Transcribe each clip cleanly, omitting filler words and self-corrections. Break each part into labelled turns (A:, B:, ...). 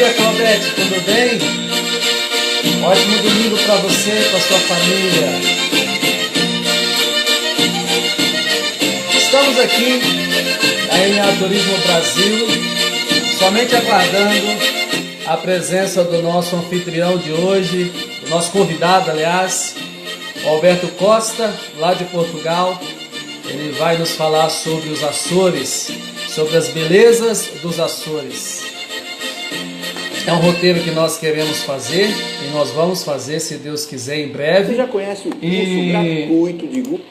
A: dia, Claudete, tudo bem? Ótimo domingo para você e para sua família. Estamos aqui na NA Turismo Brasil, somente aguardando a presença do nosso anfitrião de hoje, do nosso convidado, aliás, Alberto Costa, lá de Portugal. Ele vai nos falar sobre os Açores, sobre as belezas dos Açores. É um roteiro que nós queremos fazer e nós vamos fazer, se Deus quiser, em breve.
B: Você já conhece o curso gratuito de Google?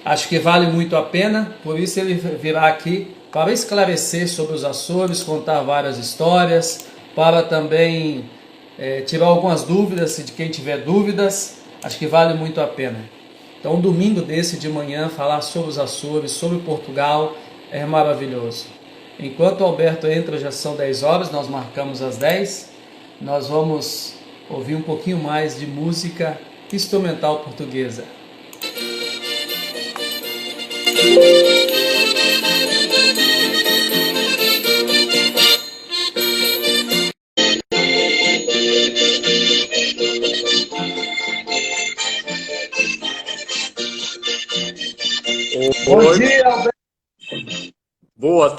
A: Acho que vale muito a pena, por isso ele virá aqui para esclarecer sobre os Açores, contar várias histórias, para também tirar algumas dúvidas, se de quem tiver dúvidas, acho que vale muito a pena. Então, um domingo desse de manhã, falar sobre os Açores, sobre Portugal, é maravilhoso. Enquanto o Alberto entra, já são 10 horas, nós marcamos às 10, nós vamos ouvir um pouquinho mais de música instrumental portuguesa. Bom dia, Alberto.
C: Boa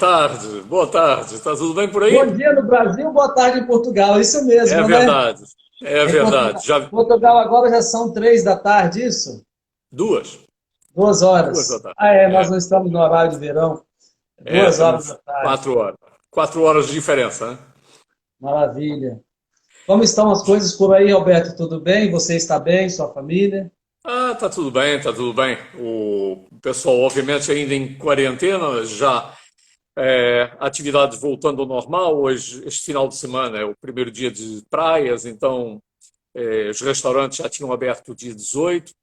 C: tarde, está tudo bem por aí?
A: Bom dia no Brasil, boa tarde em Portugal, isso mesmo,
C: É
A: né?
C: verdade, é verdade.
A: Portugal agora já são 3 da tarde, isso?
C: 2.
A: 2 horas.
C: 2 da tarde.
A: Nós não estamos no horário de verão. 2 horas da tarde.
C: 4 horas. 4 horas de diferença, né?
A: Maravilha. Como estão as coisas por aí, Alberto? Tudo bem? Você está bem? Sua família?
C: Tá tudo bem, tá tudo bem. O pessoal, obviamente, ainda em quarentena, já atividades voltando ao normal. Hoje, este final de semana, é o primeiro dia de praias, então os restaurantes já tinham aberto o dia 18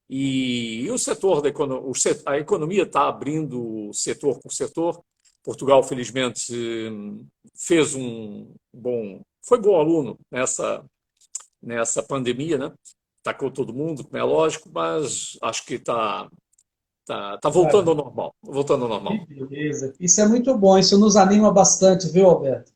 C: e o setor da a economia está abrindo setor por setor. Portugal, felizmente, fez foi bom aluno nessa pandemia, né? Tacou todo mundo, como é lógico, mas acho que está voltando ao normal. Voltando ao normal.
A: Que beleza. Isso é muito bom, isso nos anima bastante, viu, Alberto?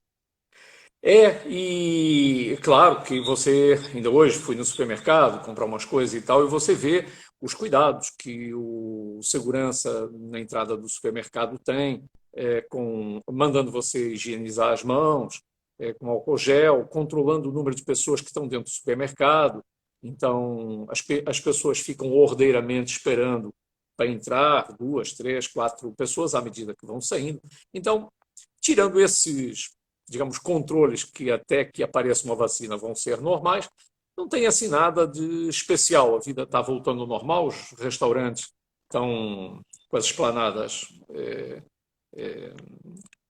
C: E claro que você, ainda hoje, fui no supermercado comprar umas coisas e tal, e você vê os cuidados que o segurança na entrada do supermercado tem, mandando você higienizar as mãos, com álcool gel, controlando o número de pessoas que estão dentro do supermercado. Então, as pessoas ficam ordeiramente esperando para entrar, 2, 3, 4 pessoas à medida que vão saindo. Então, tirando esses, digamos, controles que até que apareça uma vacina vão ser normais, não tem assim nada de especial. A vida está voltando ao normal, os restaurantes estão com as esplanadas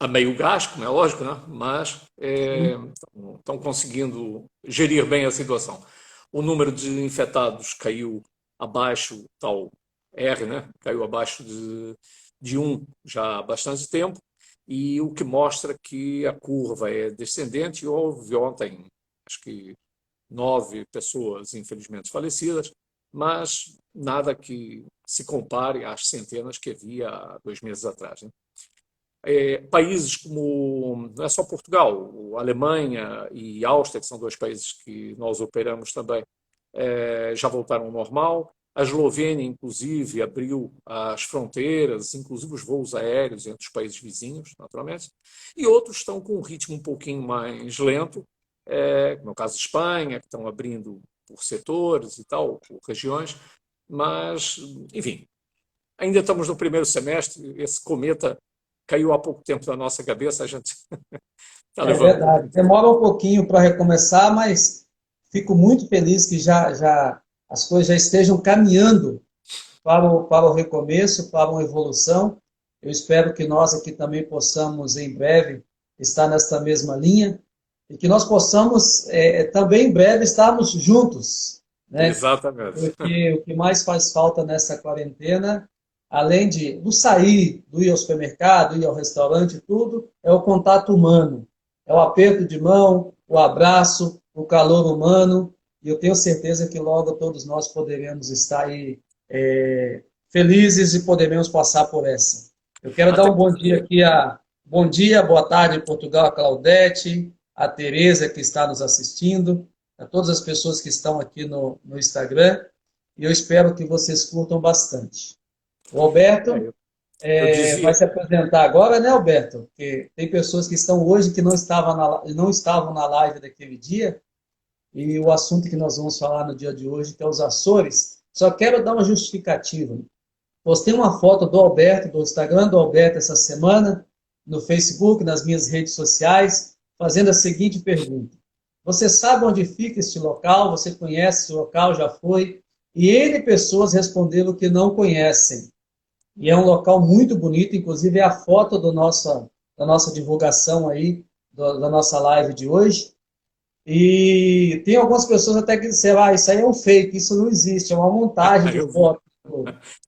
C: a meio gás, como é lógico, né? Mas estão conseguindo gerir bem a situação. O número de infectados caiu abaixo, tal R, né? Caiu abaixo de 1 já há bastante tempo, e o que mostra que a curva é descendente. Houve ontem, acho que 9 pessoas, infelizmente, falecidas, mas nada que se compare às centenas que havia há 2 meses atrás, né? Países como, não é só Portugal, a Alemanha e Áustria, que são 2 países que nós operamos também, já voltaram ao normal. A Eslovênia, inclusive, abriu as fronteiras, inclusive os voos aéreos entre os países vizinhos, naturalmente. E outros estão com um ritmo um pouquinho mais lento, como é o caso de Espanha, que estão abrindo por setores e tal, por regiões. Mas, enfim, ainda estamos no primeiro semestre, esse cometa caiu há pouco tempo na nossa cabeça, a gente está levando.
A: É verdade. Demora um pouquinho para recomeçar, mas fico muito feliz que já as coisas já estejam caminhando para o recomeço, para uma evolução. Eu espero que nós aqui também possamos, em breve, estar nessa mesma linha e que nós possamos também, em breve, estarmos juntos, né?
C: Exatamente.
A: Porque o que mais faz falta nessa quarentena, além do sair, do ir ao supermercado, ir ao restaurante, tudo, é o contato humano. É o aperto de mão, o abraço, o calor humano. E eu tenho certeza que logo todos nós poderemos estar aí felizes e poderemos passar por essa. Eu quero dar um bom dia aqui bom dia, boa tarde em Portugal, a Claudete, a Tereza, que está nos assistindo, a todas as pessoas que estão aqui no Instagram, e eu espero que vocês curtam bastante. O Alberto
C: Eu dizia,
A: vai se apresentar agora, né, Alberto? Porque tem pessoas que estão hoje que não estavam na live daquele dia, e o assunto que nós vamos falar no dia de hoje, que é os Açores. Só quero dar uma justificativa. Postei uma foto do Alberto, do Instagram do Alberto essa semana, no Facebook, nas minhas redes sociais, fazendo a seguinte pergunta. Você sabe onde fica este local? Você conhece esse local? Já foi? E N pessoas responderam que não conhecem. E é um local muito bonito, inclusive é a foto da nossa divulgação aí, da nossa live de hoje. E tem algumas pessoas até que disseram, isso aí é um fake, isso não existe, é uma montagem de
C: eu vi,
A: fotos.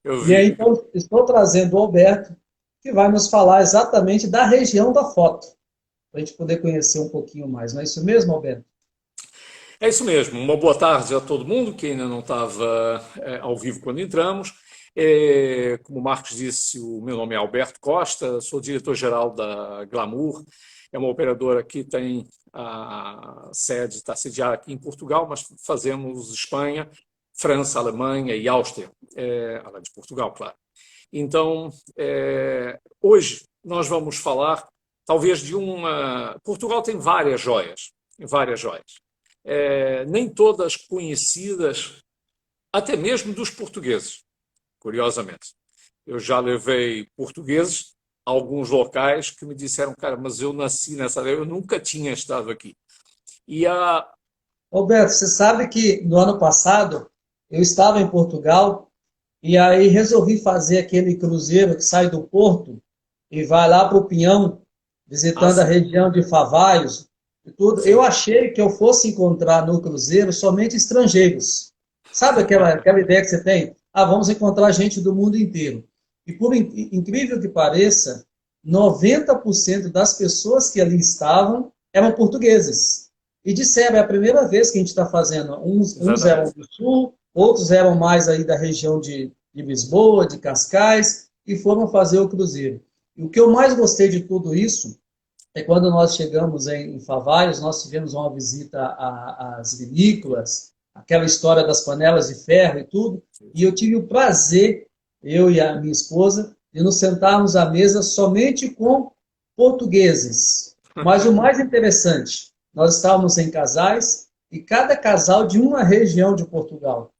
C: eu
A: E aí,
C: vi.
A: então, estou trazendo o Alberto, que vai nos falar exatamente da região da foto, para a gente poder conhecer um pouquinho mais. Não é isso mesmo, Alberto?
C: É isso mesmo. Uma boa tarde a todo mundo que ainda não estava ao vivo quando entramos. Como o Marcos disse, o meu nome é Alberto Costa, sou diretor-geral da Glamour. É uma operadora que tem a sede, está sediada aqui em Portugal, mas fazemos Espanha, França, Alemanha e Áustria, além de Portugal, claro. Então, hoje nós vamos falar talvez de uma... Portugal tem várias joias, várias joias. Nem todas conhecidas, até mesmo dos portugueses, curiosamente. Eu já levei portugueses a alguns locais que me disseram, cara, mas eu nasci nessa área, eu nunca tinha estado aqui. E
A: Alberto, você sabe que no ano passado eu estava em Portugal e aí resolvi fazer aquele cruzeiro que sai do Porto e vai lá para o Pinhão, visitando a
C: sim,
A: região de Favalhos e tudo. Eu
C: sim.
A: achei que eu fosse encontrar no cruzeiro somente estrangeiros. Sabe aquela ideia que você tem? Ah, vamos encontrar gente do mundo inteiro. E por incrível que pareça, 90% das pessoas que ali estavam eram portugueses. E disseram, é a primeira vez que a gente está fazendo. Uns eram
C: Exatamente.
A: do Sul, outros eram mais aí da região de Lisboa, de Cascais, e foram fazer o cruzeiro. E o que eu mais gostei de tudo isso é quando nós chegamos em Favares, nós tivemos uma visita às vinícolas, aquela história das panelas de ferro e tudo, e eu tive o prazer, eu e a minha esposa, de nos sentarmos à mesa somente com portugueses. Mas o mais interessante, nós estávamos em casais, e cada casal de uma região de Portugal.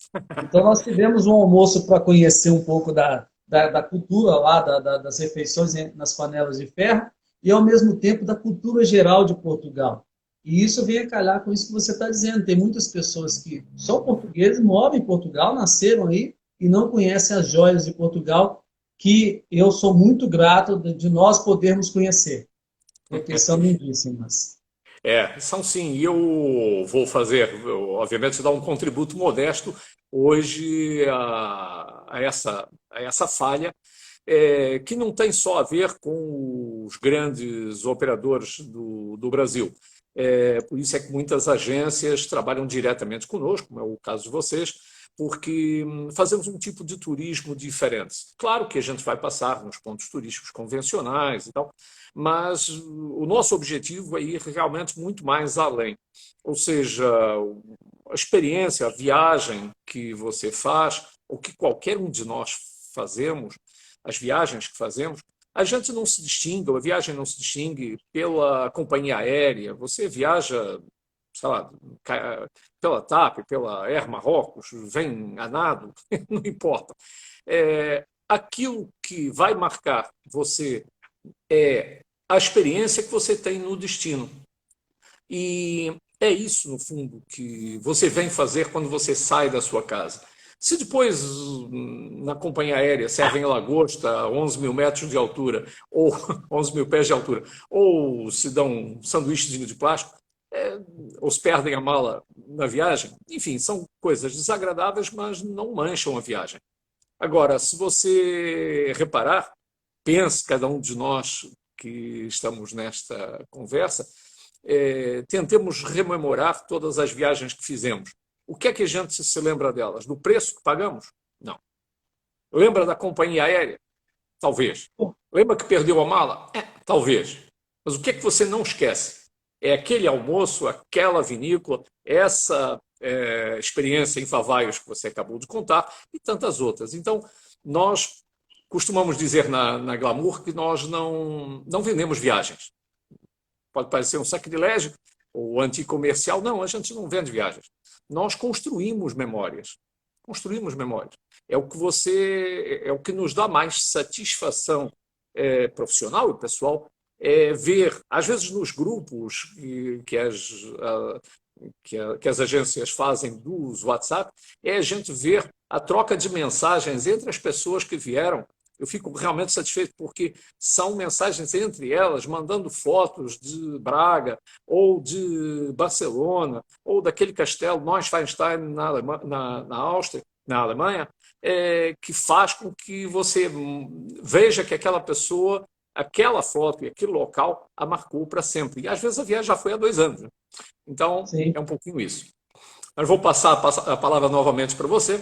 A: Então nós tivemos um almoço para conhecer um pouco da cultura lá, das refeições nas panelas de ferro, e ao mesmo tempo da cultura geral de Portugal. E isso vem a calhar com isso que você está dizendo. Tem muitas pessoas que são portugueses, moram em Portugal, nasceram aí e não conhecem as joias de Portugal, que eu sou muito grato de nós podermos conhecer, porque são lindíssimas.
C: São sim, e eu vou fazer, obviamente, dar um contributo modesto hoje a essa falha, que não tem só a ver com os grandes operadores do Brasil. Por isso é que muitas agências trabalham diretamente conosco, como é o caso de vocês, porque fazemos um tipo de turismo diferente. Claro que a gente vai passar nos pontos turísticos convencionais e tal, mas o nosso objetivo é ir realmente muito mais além. Ou seja, a experiência, a viagem que você faz, ou que qualquer um de nós fazemos, as viagens que fazemos, a gente não se distingue, a viagem não se distingue pela companhia aérea. Você viaja, sei lá, pela TAP, pela Air Marrocos, vem a nado, não importa. Aquilo que vai marcar você é a experiência que você tem no destino. E é isso, no fundo, que você vem fazer quando você sai da sua casa. Se depois, na companhia aérea, servem lagosta a 11 mil metros de altura, ou 11 mil pés de altura, ou se dão um sanduíchezinho de plástico, ou se perdem a mala na viagem, enfim, são coisas desagradáveis, mas não mancham a viagem. Agora, se você reparar, pense, cada um de nós que estamos nesta conversa, tentemos rememorar todas as viagens que fizemos. O que é que a gente se lembra delas? Do preço que pagamos? Não. Lembra da companhia aérea? Talvez. Lembra que perdeu a mala? Talvez. Mas o que é que você não esquece? é aquele almoço, aquela vinícola, essa experiência em Favaios que você acabou de contar e tantas outras. Então, nós costumamos dizer na Glamour que nós não vendemos viagens. Pode parecer um sacrilégio ou anticomercial. Não, a gente não vende viagens. Nós construímos memórias. Construímos memórias. É o que nos dá mais satisfação profissional e pessoal, ver, às vezes nos grupos que as agências fazem dos WhatsApp, é a gente ver a troca de mensagens entre as pessoas que vieram. Eu fico realmente satisfeito porque são mensagens entre elas, mandando fotos de Braga, ou de Barcelona, ou daquele castelo Neuschwanstein na Áustria, na Alemanha, que faz com que você veja que aquela pessoa, aquela foto e aquele local a marcou para sempre. E às vezes a viagem já foi há 2 anos. Né? Então,
A: Sim.
C: é um pouquinho isso. Mas vou passar a palavra novamente para você.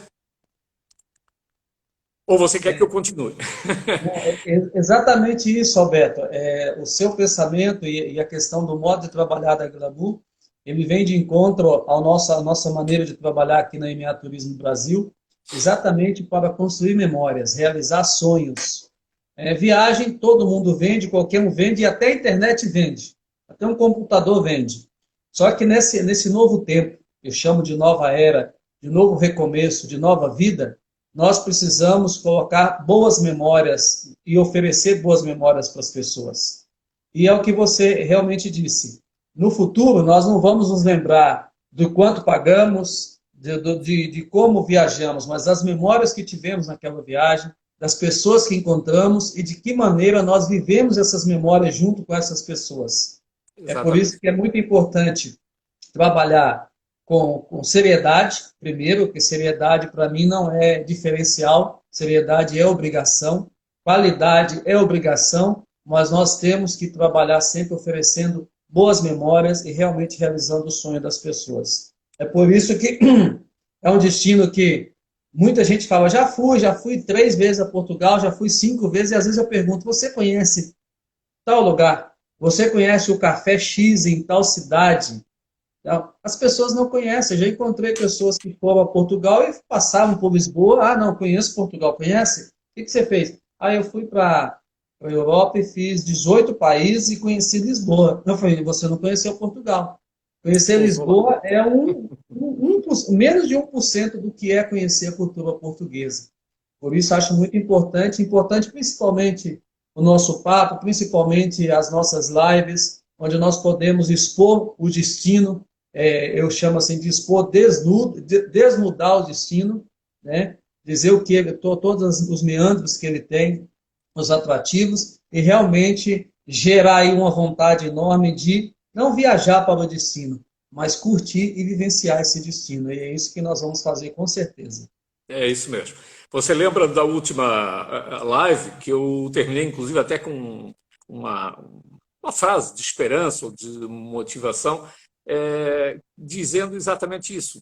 C: Ou você quer que eu continue?
A: Exatamente isso, Alberto. O seu pensamento e a questão do modo de trabalhar da Glamour, ele vem de encontro à nossa maneira de trabalhar aqui na EMEA Turismo Brasil, exatamente para construir memórias, realizar sonhos. Viagem, todo mundo vende, qualquer um vende, e até a internet vende. Até um computador vende. Só que nesse novo tempo, eu chamo de nova era, de novo recomeço, de nova vida, nós precisamos colocar boas memórias e oferecer boas memórias para as pessoas. E é o que você realmente disse. No futuro, nós não vamos nos lembrar do quanto pagamos, de como viajamos, mas das memórias que tivemos naquela viagem, das pessoas que encontramos e de que maneira nós vivemos essas memórias junto com essas pessoas. É por isso que é muito importante trabalhar com seriedade, primeiro, porque seriedade para mim não é diferencial, seriedade é obrigação, qualidade é obrigação, mas nós temos que trabalhar sempre oferecendo boas memórias e realmente realizando o sonho das pessoas. É por isso que é um destino que muita gente fala, já fui 3 vezes a Portugal, já fui 5 vezes, e às vezes eu pergunto, você conhece tal lugar? Você conhece o Café X em tal cidade? As pessoas não conhecem. Eu já encontrei pessoas que foram a Portugal e passavam por Lisboa. Ah, não, conheço Portugal. Conhece? O que você fez? Ah, eu fui para a Europa e fiz 18 países e conheci Lisboa. Eu falei, você não conheceu Portugal. Conhecer Lisboa é menos de 1% do que é conhecer a cultura portuguesa. Por isso, acho muito importante principalmente o nosso papo, principalmente as nossas lives, onde nós podemos expor o destino, eu chamo assim de expor desnudar o destino, né? Dizer o que todos os meandros que ele tem, os atrativos, e realmente gerar aí uma vontade enorme de não viajar para o destino, mas curtir e vivenciar esse destino. E é isso que nós vamos fazer com certeza.
C: É isso mesmo. Você lembra da última live que eu terminei, inclusive, até com uma frase de esperança ou de motivação, dizendo exatamente isso,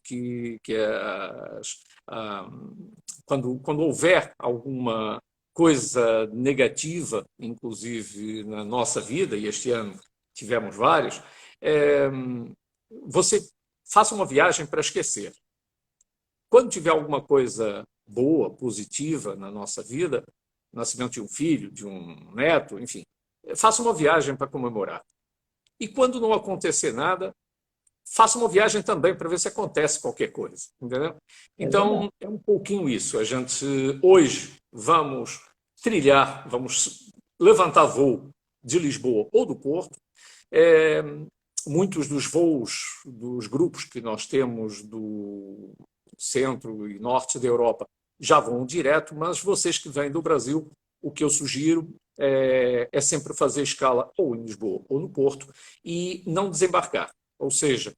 C: quando houver alguma coisa negativa, inclusive na nossa vida, e este ano tivemos vários, você faça uma viagem para esquecer. Quando tiver alguma coisa boa, positiva na nossa vida, nascimento de um filho, de um neto, enfim, faça uma viagem para comemorar. E quando não acontecer nada, faça uma viagem também para ver se acontece qualquer coisa, entendeu? Então, é um pouquinho isso. A gente, hoje, vamos trilhar, vamos levantar voo de Lisboa ou do Porto. Muitos dos voos dos grupos que nós temos do centro e norte da Europa já vão direto, mas vocês que vêm do Brasil, o que eu sugiro é sempre fazer escala ou em Lisboa ou no Porto e não desembarcar. Ou seja,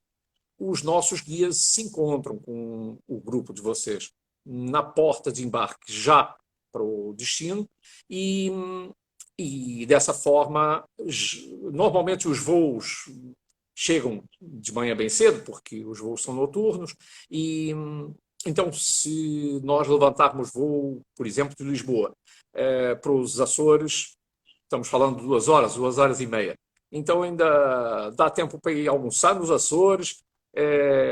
C: os nossos guias se encontram com o grupo de vocês na porta de embarque já para o destino e dessa forma, normalmente os voos chegam de manhã bem cedo, porque os voos são noturnos, e então se nós levantarmos voo, por exemplo, de Lisboa para os Açores, estamos falando de 2 horas, 2 horas e meia. então ainda dá tempo para ir almoçar nos Açores,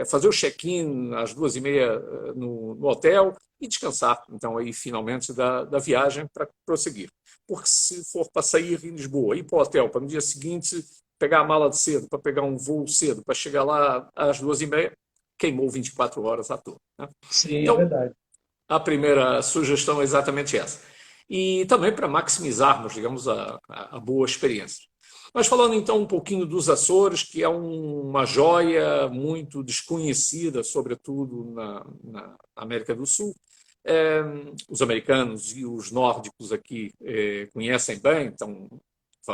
C: fazer o check-in às 2h30 no hotel e descansar, então, aí finalmente da viagem para prosseguir. Porque se for para sair em Lisboa, ir para o hotel, para no dia seguinte pegar a mala de cedo, para pegar um voo cedo, para chegar lá às 2h30, queimou 24 horas à toa, né?
A: Sim, é
C: Então,
A: verdade.
C: a primeira sugestão é exatamente essa. E também para maximizarmos, digamos, a boa experiência. Mas falando então um pouquinho dos Açores, que é uma joia muito desconhecida, sobretudo na América do Sul. Os americanos e os nórdicos aqui conhecem bem, então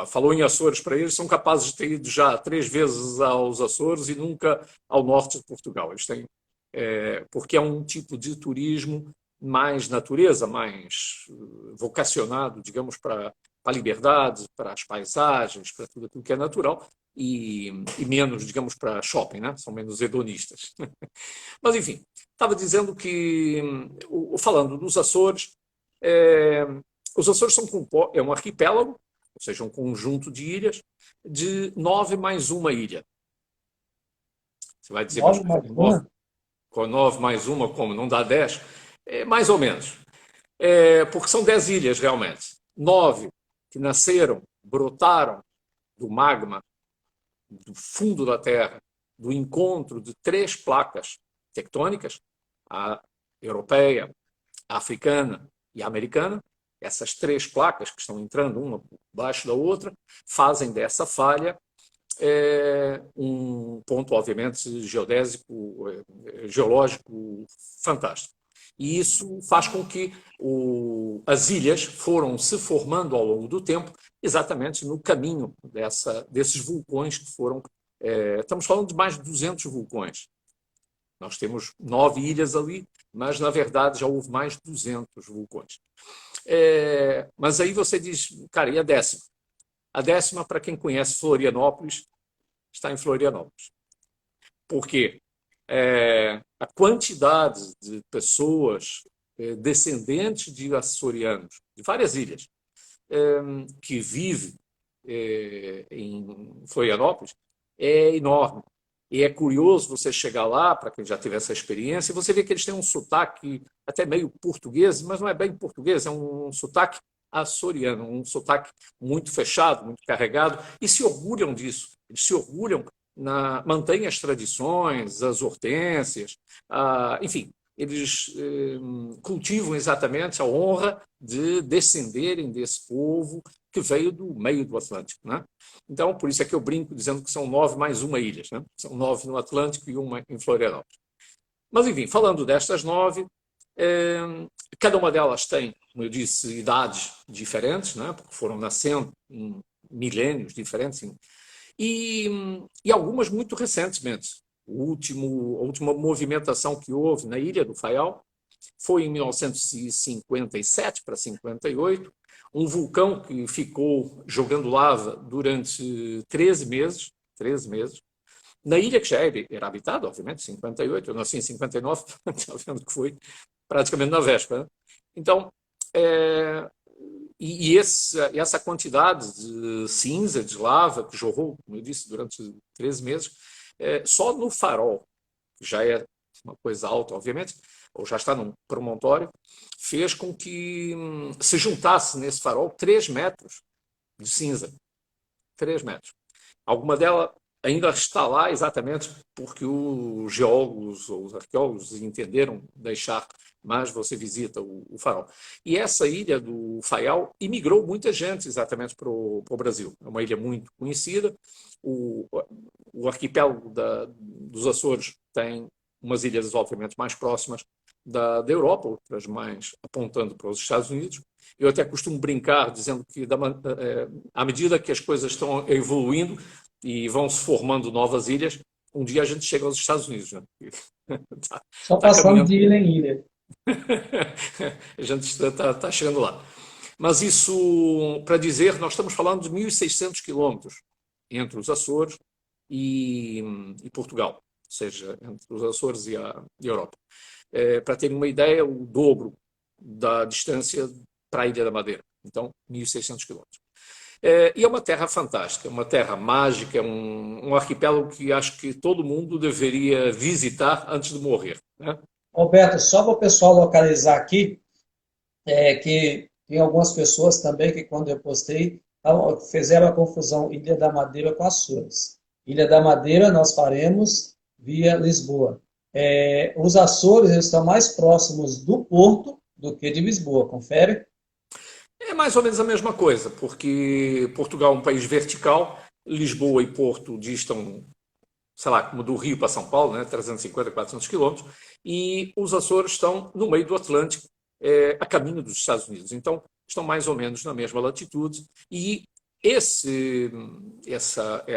C: falou em Açores para eles, são capazes de ter ido já 3 vezes aos Açores e nunca ao norte de Portugal. Eles têm, porque é um tipo de turismo mais natureza, mais vocacionado, digamos, para a liberdade, para as paisagens, para tudo aquilo que é natural, e menos, digamos, para shopping, né? São menos hedonistas. Mas, enfim, estava dizendo que, falando dos Açores, é, os Açores é um arquipélago, ou seja, um conjunto de ilhas, de 9 mais uma ilha. Você vai dizer, mas
A: 9 mais
C: nove,
A: uma?
C: com 9 mais uma, como? Não dá 10? Mais ou menos. Porque são 10 ilhas, realmente. 9 que nasceram, brotaram do magma, do fundo da Terra, do encontro de 3 placas tectônicas, a europeia, a africana e a americana. Essas 3 placas que estão entrando uma por baixo da outra fazem dessa falha um ponto, obviamente, geodésico, geológico fantástico. E isso faz com que as ilhas foram se formando ao longo do tempo, exatamente no caminho desses vulcões que foram. Estamos falando de mais de 200 vulcões. Nós temos 9 ilhas ali, mas na verdade já houve mais de 200 vulcões. Mas aí você diz, cara, e a 10ª? A 10ª, para quem conhece Florianópolis, está em Florianópolis. Por quê? A quantidade de pessoas descendentes de açorianos, de várias ilhas, que vivem em Florianópolis, é enorme. E é curioso você chegar lá, para quem já teve essa experiência, e você vê que eles têm um sotaque até meio português, mas não é bem português, é um sotaque açoriano, um sotaque muito fechado, muito carregado, e se orgulham disso. Eles se orgulham, mantêm as tradições, as hortênsias, enfim, eles cultivam exatamente a honra de descenderem desse povo que veio do meio do Atlântico, né? Então, por isso é que eu brinco dizendo que são 9 mais uma ilhas, né? São 9 no Atlântico e uma em Florianópolis. Mas, enfim, falando destas 9, cada uma delas tem, como eu disse, idades diferentes, né? Porque foram nascendo em milénios diferentes, e algumas muito recentemente. A última movimentação que houve na Ilha do Faial foi em 1957 para 58, um vulcão que ficou jogando lava durante 13 meses, na ilha que já era habitada, obviamente, 58, eu nasci em 59, está vendo que foi praticamente na véspera. Então, essa quantidade de cinza, de lava que jorrou, como eu disse, durante 13 meses, só no farol, que já é uma coisa alta, obviamente, ou já está num promontório, fez com que se juntasse nesse farol 3 metros de cinza. 3 metros. Alguma dela ainda está lá exatamente porque os geólogos ou os arqueólogos entenderam deixar, mas você visita o farol. E essa ilha do Faial imigrou muita gente exatamente para o Brasil. É uma ilha muito conhecida. O arquipélago dos Açores tem umas ilhas, obviamente, mais próximas da Europa, outras mais apontando para os Estados Unidos. Eu até costumo brincar dizendo que, à medida que as coisas estão evoluindo e vão se formando novas ilhas, um dia a gente chega aos Estados Unidos. Né?
A: Só passando de ilha em ilha.
C: A gente está chegando lá. Mas isso, para dizer, nós estamos falando de 1.600 quilômetros entre os Açores e Portugal, ou seja, entre os Açores e a Europa. Para terem uma ideia, o dobro da distância para a Ilha da Madeira. Então, 1.600 quilômetros. E é uma terra fantástica, uma terra mágica, um arquipélago que acho que todo mundo deveria visitar antes de morrer, né?
A: Roberto, só para o pessoal localizar aqui, que tem algumas pessoas também que quando eu postei fizeram a confusão Ilha da Madeira com Açores. Ilha da Madeira nós faremos via Lisboa. Os Açores eles estão mais próximos do Porto do que de Lisboa, confere?
C: É mais ou menos a mesma coisa, porque Portugal é um país vertical, Lisboa e Porto distam, sei lá, como do Rio para São Paulo, né, 350, 400 quilômetros, e os Açores estão no meio do Atlântico, a caminho dos Estados Unidos. Então, estão mais ou menos na mesma latitude, e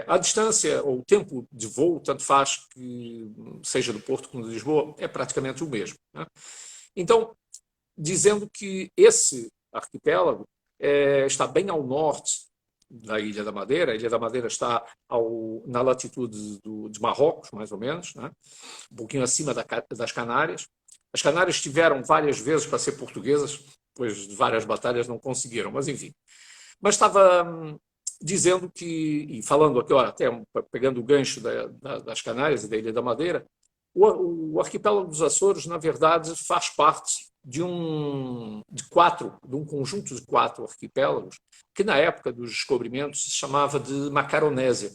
C: a distância ou o tempo de voo, tanto faz que seja do Porto como de Lisboa, é praticamente o mesmo, né? Então, dizendo que esse arquipélago está bem ao norte da Ilha da Madeira. A Ilha da Madeira está na latitude de Marrocos, mais ou menos, né? Um pouquinho acima das Canárias. As Canárias tiveram várias vezes para ser portuguesas, pois de várias batalhas não conseguiram, mas enfim. Mas estava dizendo que, e falando aqui, olha, até pegando o gancho das Canárias e da Ilha da Madeira, o arquipélago dos Açores, na verdade, faz parte de um conjunto de 4 arquipélagos que, na época dos descobrimentos, se chamava de Macaronésia.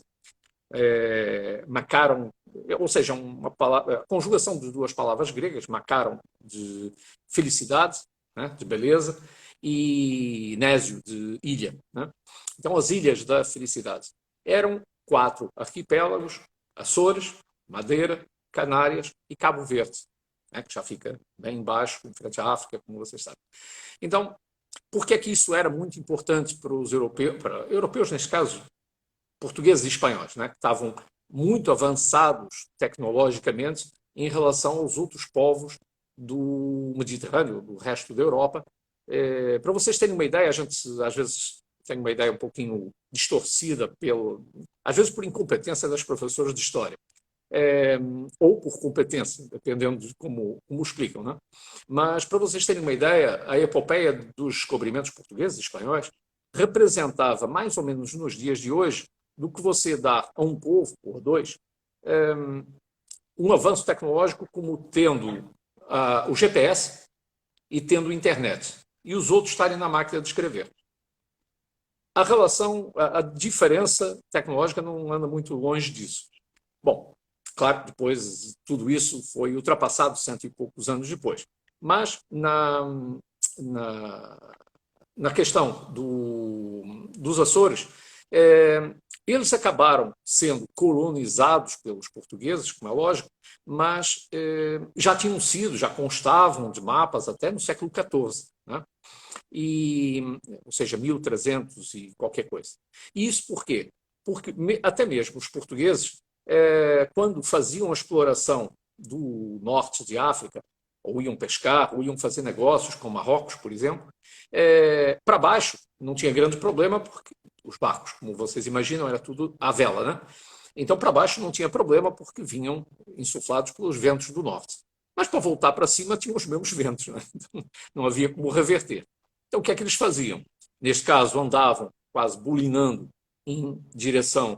C: Macaron, ou seja, a conjugação de 2 palavras gregas, Macaron, de felicidade, né, de beleza, e Nésio, de ilha, né? Então, as Ilhas da Felicidade eram 4 arquipélagos: Açores, Madeira, Canárias e Cabo Verde, né, que já fica bem embaixo, em frente à África, como vocês sabem. Então, por que é que isso era muito importante para os europeus, neste caso, portugueses e espanhóis, né, que estavam muito avançados tecnologicamente em relação aos outros povos do Mediterrâneo, do resto da Europa? Para vocês terem uma ideia, a gente às vezes tem uma ideia um pouquinho distorcida, às vezes por incompetência das professoras de História. Ou por competência, dependendo de como explicam, né? Mas, para vocês terem uma ideia, a epopeia dos descobrimentos portugueses e espanhóis representava, mais ou menos nos dias de hoje, do que você dá a um povo, ou a 2, um avanço tecnológico como tendo o GPS e tendo internet, e os outros estarem na máquina de escrever. A diferença tecnológica não anda muito longe disso. Bom, claro que depois tudo isso foi ultrapassado 100 e poucos anos depois. Mas na questão dos Açores, eles acabaram sendo colonizados pelos portugueses, como é lógico, mas já constavam de mapas até no século XIV, né? Ou seja, 1300 e qualquer coisa. E isso por quê? Porque até mesmo os portugueses, quando faziam a exploração do norte de África, ou iam pescar, ou iam fazer negócios com Marrocos, por exemplo, para baixo não tinha grande problema, porque os barcos, como vocês imaginam, era tudo à vela, né? Então, para baixo não tinha problema, porque vinham insuflados pelos ventos do norte. Mas para voltar para cima tinham os mesmos ventos, né? Então, não havia como reverter. Então, o que é que eles faziam? Neste caso, andavam quase bulinando em direção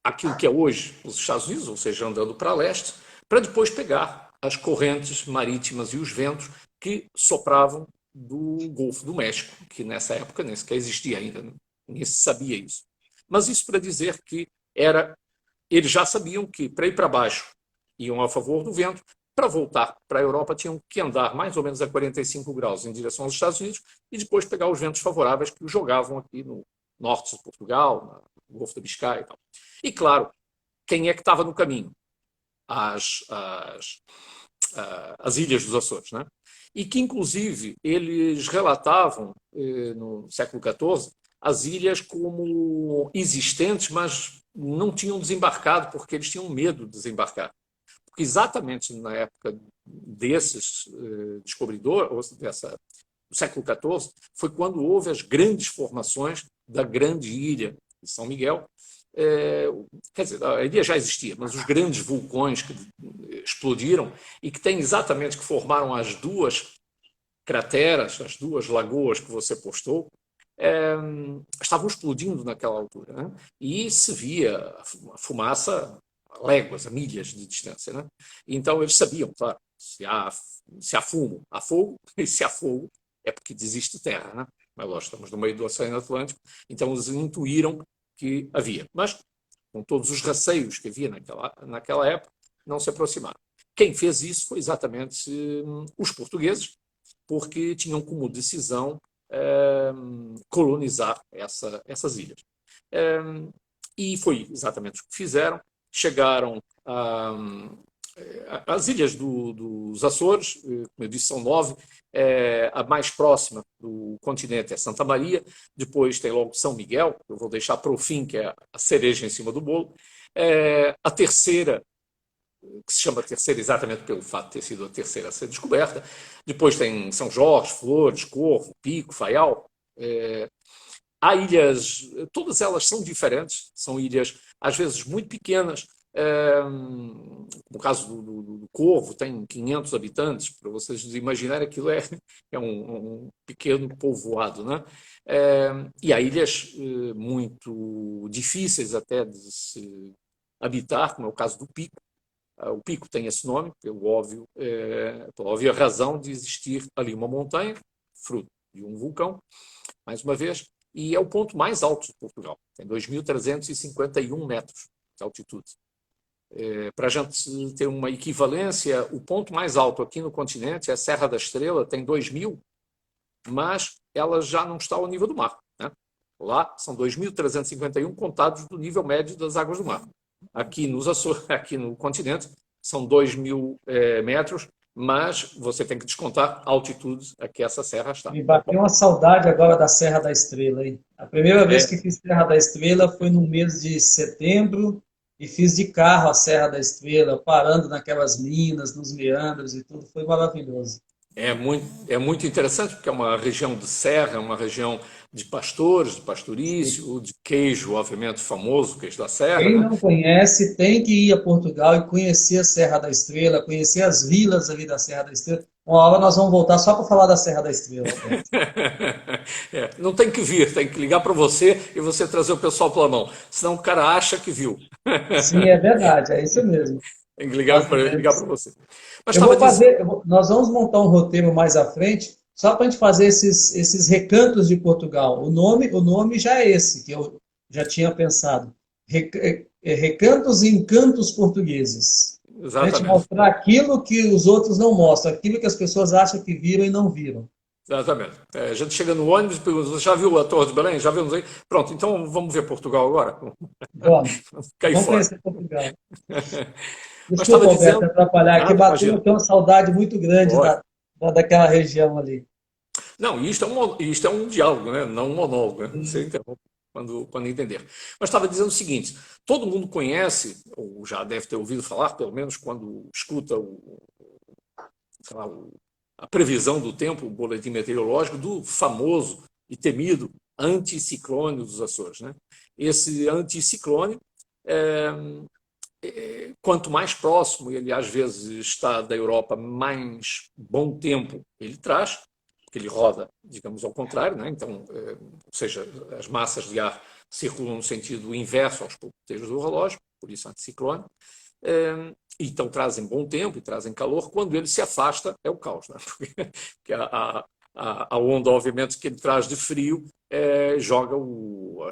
C: àquilo que é hoje os Estados Unidos, ou seja, andando para leste, para depois pegar as correntes marítimas e os ventos que sopravam do Golfo do México, que nessa época nem sequer existia ainda, nem se sabia isso. Mas isso para dizer que eles já sabiam que para ir para baixo iam a favor do vento, para voltar para a Europa tinham que andar mais ou menos a 45 graus em direção aos Estados Unidos e depois pegar os ventos favoráveis que os jogavam aqui no norte de Portugal, no Golfo da Biscaia e tal. E claro, quem é que estava no caminho? As Ilhas dos Açores, né? E que, inclusive, eles relatavam, no século XIV, as ilhas como existentes, mas não tinham desembarcado porque eles tinham medo de desembarcar. Porque exatamente na época desses descobridores, do século XIV, foi quando houve as grandes formações da grande ilha de São Miguel. Quer dizer, a ilha já existia, mas os grandes vulcões que explodiram e que que formaram as 2 crateras, as 2 lagoas que você postou, estavam explodindo naquela altura, né? E se via a fumaça a léguas, a milhas de distância, né? Então eles sabiam, claro, se há fumo, há fogo, e se há fogo é porque existe terra, né? Mas lógico, estamos no meio do Oceano Atlântico, então eles intuíram que havia. Mas, com todos os receios que havia naquela época, não se aproximaram. Quem fez isso foi exatamente os portugueses, porque tinham como decisão colonizar essas ilhas. E foi exatamente o que fizeram. Chegaram às ilhas dos Açores, como eu disse, são 9. A mais próxima do continente é Santa Maria, depois tem logo São Miguel, que eu vou deixar para o fim, que é a cereja em cima do bolo. A terceira, que se chama terceira exatamente pelo fato de ter sido a terceira a ser descoberta. Depois tem São Jorge, Flores, Corvo, Pico, Faial. Há ilhas, todas elas são diferentes, são ilhas às vezes muito pequenas. No caso do Corvo, tem 500 habitantes, para vocês imaginarem, aquilo é um pequeno povoado, né? E há ilhas muito difíceis até de se habitar, como é o caso do Pico. O Pico tem esse nome, pela óbvia razão de existir ali uma montanha, fruto de um vulcão, mais uma vez, e é o ponto mais alto de Portugal. Tem 2.351 metros de altitude. Para a gente ter uma equivalência, o ponto mais alto aqui no continente é a Serra da Estrela, tem 2.000, mas ela já não está ao nível do mar, né? Lá são 2.351 contados do nível médio das águas do mar. Aqui no continente são 2.000 metros, mas você tem que descontar a altitude a que essa serra está.
A: Me bateu uma saudade agora da Serra da Estrela, hein? A primeira vez que fiz Serra da Estrela foi no mês de setembro e fiz de carro a Serra da Estrela, parando naquelas minas, nos meandros e tudo. Foi maravilhoso.
C: É muito interessante, porque é uma região de serra, é uma região de pastores, de pastorício, de queijo, obviamente famoso, queijo da serra,
A: Quem
C: né?
A: não conhece tem que ir a Portugal e conhecer a Serra da Estrela, conhecer as vilas ali da Serra da Estrela. Uma hora nós vamos voltar só para falar da Serra da Estrela, Roberto.
C: Não tem que vir, tem que ligar para você e você trazer o pessoal pela mão. Senão o cara acha que viu.
A: Sim, é verdade, é isso mesmo.
C: Tem que
A: Nós
C: ligar para
A: devemos.
C: você. Mas
A: Eu
C: estava
A: vou
C: dizendo.
A: fazer, nós vamos montar um roteiro mais à frente, só para a gente fazer esses recantos de Portugal. O nome já é esse, que eu já tinha pensado. Recantos e encantos portugueses. Para a gente
C: Exatamente.
A: mostrar aquilo que os outros não mostram, aquilo que as pessoas acham que viram e não viram.
C: Exatamente. A gente chega no ônibus e pergunta: você já viu a Torre de Belém? Já viu? Não sei. Pronto, então vamos ver Portugal agora.
A: Vamos,
C: Cai
A: vamos
C: fora.
A: conhecer Portugal.
C: Mas estava
A: Desculpa, Alberto,
C: dizendo.
A: atrapalhar aqui,
C: Nada,
A: bateu
C: imagina.
A: aqui uma saudade muito grande
C: Pode.
A: daquela região ali.
C: Não, isto é um diálogo, né? Não um monólogo, né? Você interrompe quando entender. Mas estava dizendo o seguinte: todo mundo conhece, ou já deve ter ouvido falar, pelo menos quando escuta sei lá, a previsão do tempo, o boletim meteorológico, do famoso e temido anticiclone dos Açores, né? Esse anticiclone, quanto mais próximo ele às vezes está da Europa, mais bom tempo ele traz, porque ele roda, digamos, ao contrário, né? Então, ou seja, as massas de ar circulam no sentido inverso aos ponteiros do relógio, por isso anticiclone. Então trazem bom tempo e trazem calor. Quando ele se afasta, é o caos, né? Porque a onda, obviamente, que ele traz de frio joga o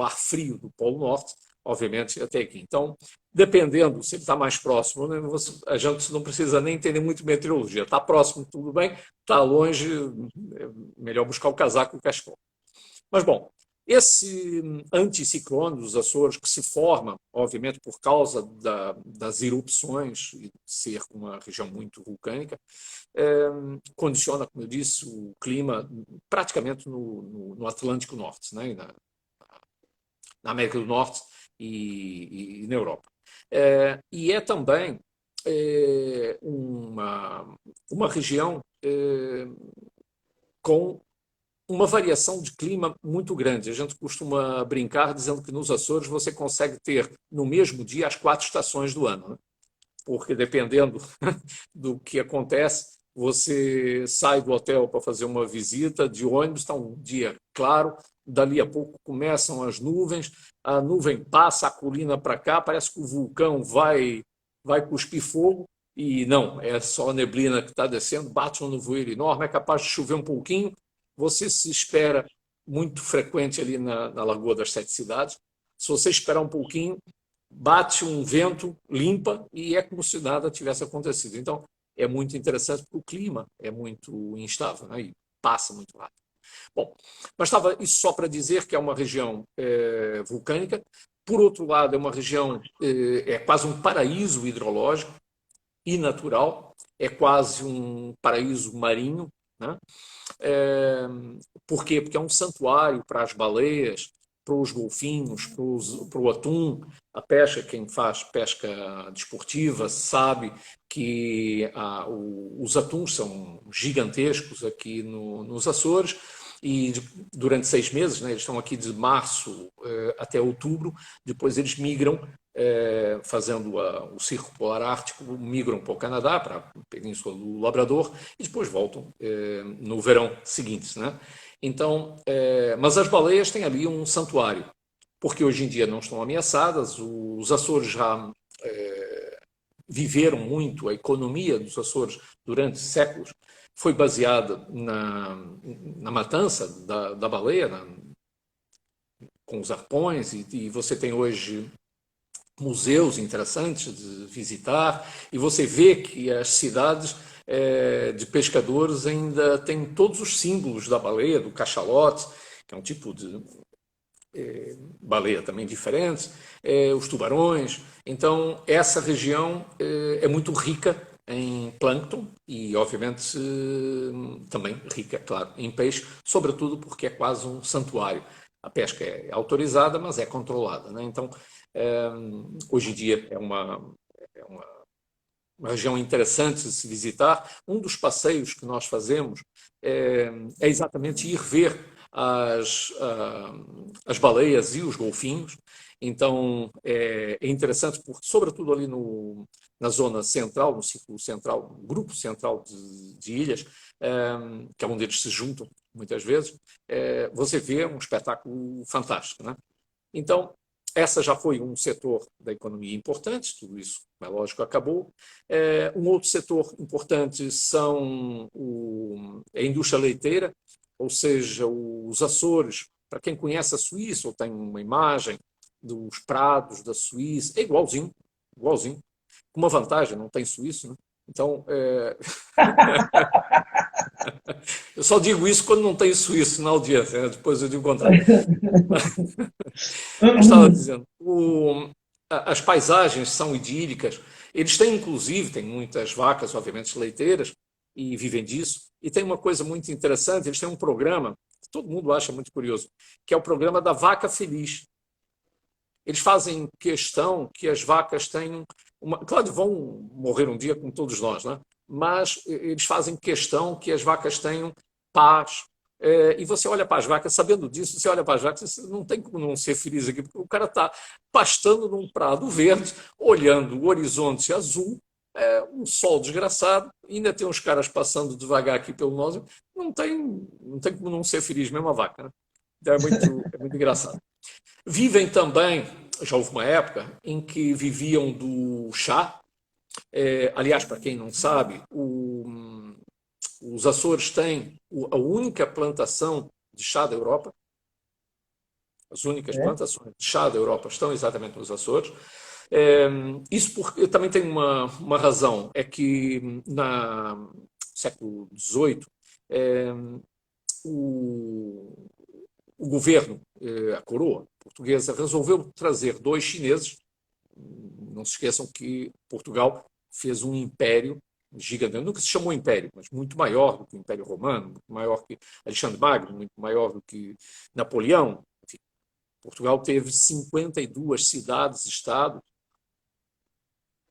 C: ar frio do Polo Norte, obviamente, até aqui. Então, dependendo se ele está mais próximo, né, a gente não precisa nem entender muito meteorologia. Está próximo, tudo bem. Está longe, é melhor buscar o casaco e o cachecol. Mas, bom, esse anticiclone dos Açores, que se forma, obviamente, por causa das erupções e de ser uma região muito vulcânica, condiciona, como eu disse, o clima praticamente no Atlântico Norte, né? Na América do Norte e na Europa. E é também uma região com uma variação de clima muito grande. A gente costuma brincar dizendo que nos Açores você consegue ter no mesmo dia as 4 estações do ano, né? Porque dependendo do que acontece, você sai do hotel para fazer uma visita de ônibus, está um dia claro, dali a pouco começam as nuvens, a nuvem passa a colina para cá, parece que o vulcão vai cuspir fogo, e não, é só a neblina que está descendo, bate um nevoeiro enorme, é capaz de chover um pouquinho, você se espera, muito frequente ali na Lagoa das Sete Cidades, se você esperar um pouquinho, bate um vento, limpa, e é como se nada tivesse acontecido. Então, é muito interessante porque o clima é muito instável, né? E passa muito rápido. Bom, mas estava isso só para dizer que é uma região vulcânica. Por outro lado, é uma região, é quase um paraíso hidrológico e natural, é quase um paraíso marinho, né? Por quê? Porque é um santuário para as baleias, para os golfinhos, para o atum, a pesca. Quem faz pesca desportiva sabe que os atuns são gigantescos aqui nos Açores, e durante 6 meses, né, eles estão aqui de março até outubro, depois eles migram, fazendo o Círculo Polar Ártico, migram para o Canadá, para a Península do Labrador, e depois voltam no verão seguinte, né? Então, mas as baleias têm ali um santuário, porque hoje em dia não estão ameaçadas, os Açores já viveram muito, a economia dos Açores durante séculos foi baseada na matança da baleia, com os arpões, e você tem hoje museus interessantes de visitar, e você vê que as cidades de pescadores ainda têm todos os símbolos da baleia, do cachalote, que é um tipo de baleia também diferente, os tubarões. Então, essa região é muito rica em plâncton e, obviamente, também rica, claro, em peixe, sobretudo porque é quase um santuário. A pesca é autorizada, mas é controlada, né? Então, hoje em dia uma região interessante de se visitar. Um dos passeios que nós fazemos é exatamente ir ver as baleias e os golfinhos. Então, é interessante porque, sobretudo ali na zona central, no círculo central, no grupo central de ilhas, que é onde eles se juntam muitas vezes, você vê um espetáculo fantástico, né? Então, essa já foi um setor da economia importante, tudo isso, é lógico, acabou. Um outro setor importante são a indústria leiteira, ou seja, os Açores. Para quem conhece a Suíça ou tem uma imagem dos prados da Suíça, é igualzinho, igualzinho. Com uma vantagem, não tem suíço, né? Então, eu só digo isso quando não tem suíço na audiência, né? Depois eu digo o contrário. Eu estava dizendo, as paisagens são idílicas, eles têm, inclusive, têm muitas vacas, obviamente, leiteiras, e vivem disso, e tem uma coisa muito interessante, eles têm um programa, que todo mundo acha muito curioso, que é o programa da vaca feliz. Eles fazem questão que as vacas tenham claro, vão morrer um dia como todos nós, né? Mas eles fazem questão que as vacas tenham paz. E você olha para as vacas, sabendo disso, você olha para as vacas, você não tem como não ser feliz aqui, porque o cara está pastando num prado verde, olhando o horizonte azul, um sol desgraçado, ainda tem uns caras passando devagar aqui pelo nós, não tem como não ser feliz, mesmo a vaca, né? Então é muito engraçado. Vivem também, já houve uma época em que viviam do chá. Aliás, para quem não sabe, os Açores têm a única plantação de chá da Europa. As únicas plantações de chá da Europa estão exatamente nos Açores. Isso porque também tem uma razão, é que no século XVIII o governo, a coroa portuguesa, resolveu trazer 2 chineses. Não se esqueçam que Portugal fez um império gigante, nunca se chamou império, mas muito maior do que o Império Romano, muito maior que Alexandre Magno, muito maior do que Napoleão. Enfim, Portugal teve 52 cidades-estado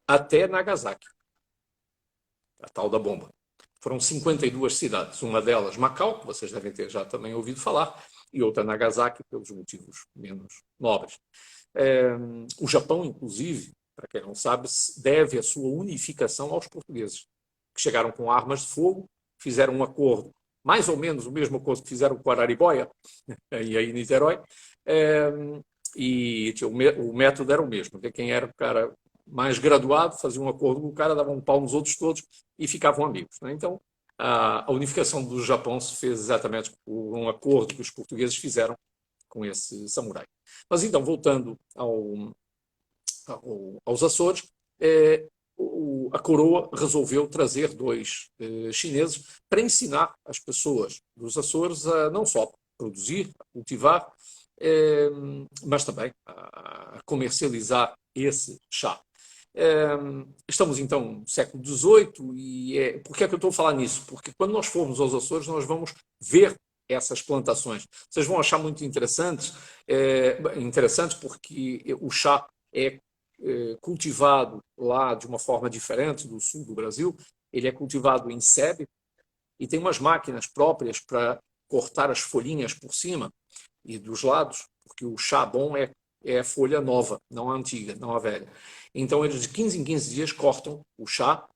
C: até Nagasaki, a tal da bomba. Foram 52 cidades, uma delas Macau, que vocês devem ter já também ouvido falar, e outra Nagasaki, pelos motivos menos nobres. O Japão, inclusive, para quem não sabe, deve a sua unificação aos portugueses. que chegaram com armas de fogo, fizeram um acordo, mais ou menos o mesmo acordo que fizeram com a Araribóia, e aí em Niterói, e o método era o mesmo. Quem era o cara mais graduado fazia um acordo com o cara, dava um pau nos outros todos e ficavam amigos. Né? Então, a unificação do Japão se fez exatamente por um acordo que os portugueses fizeram com esse samurai. Mas então, voltando aos Açores, a coroa resolveu trazer dois chineses para ensinar as pessoas dos Açores a não só produzir, a cultivar, mas também a comercializar esse chá. Estamos então no século XVIII e por que é que eu estou a falar nisso? Porque quando nós formos aos Açores nós vamos ver essas plantações. Vocês vão achar muito interessantes porque o chá é cultivado lá de uma forma diferente do sul do Brasil. Ele é cultivado em sebe e tem umas máquinas próprias para cortar as folhinhas por cima e dos lados, porque o chá bom é a folha nova, não a antiga, não a velha. Então eles de 15 em 15 dias cortam o chá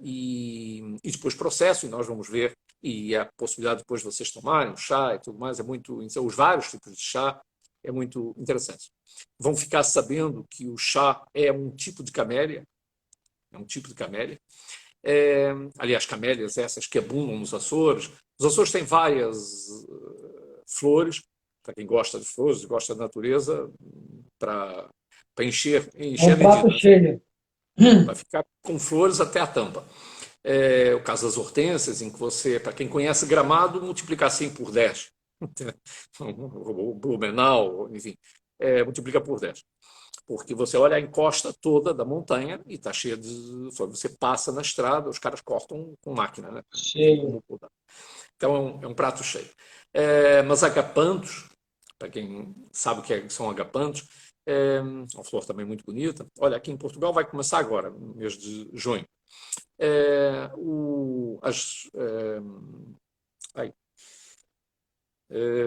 C: e depois processam, e nós vamos ver, e a possibilidade depois de vocês tomarem o chá e tudo mais, os vários tipos de chá, é muito interessante. Vão ficar sabendo que o chá é um tipo de camélia, aliás, camélias essas que abundam nos Açores. Os Açores têm várias flores, para quem gosta de flores, gosta da natureza, para encher
D: um prato cheio.
C: Vai ficar com flores até a tampa. O caso das hortênsias, em que você, para quem conhece Gramado, multiplica 100 por 10. O Blumenau, enfim, multiplica por 10. Porque você olha a encosta toda da montanha e está cheia de... Você passa na estrada, os caras cortam com máquina, né?
D: Cheio.
C: Então é um prato cheio. Mas agapantos, para quem sabe o que são agapantos, uma flor também muito bonita. Olha, aqui em Portugal vai começar agora, no mês de junho.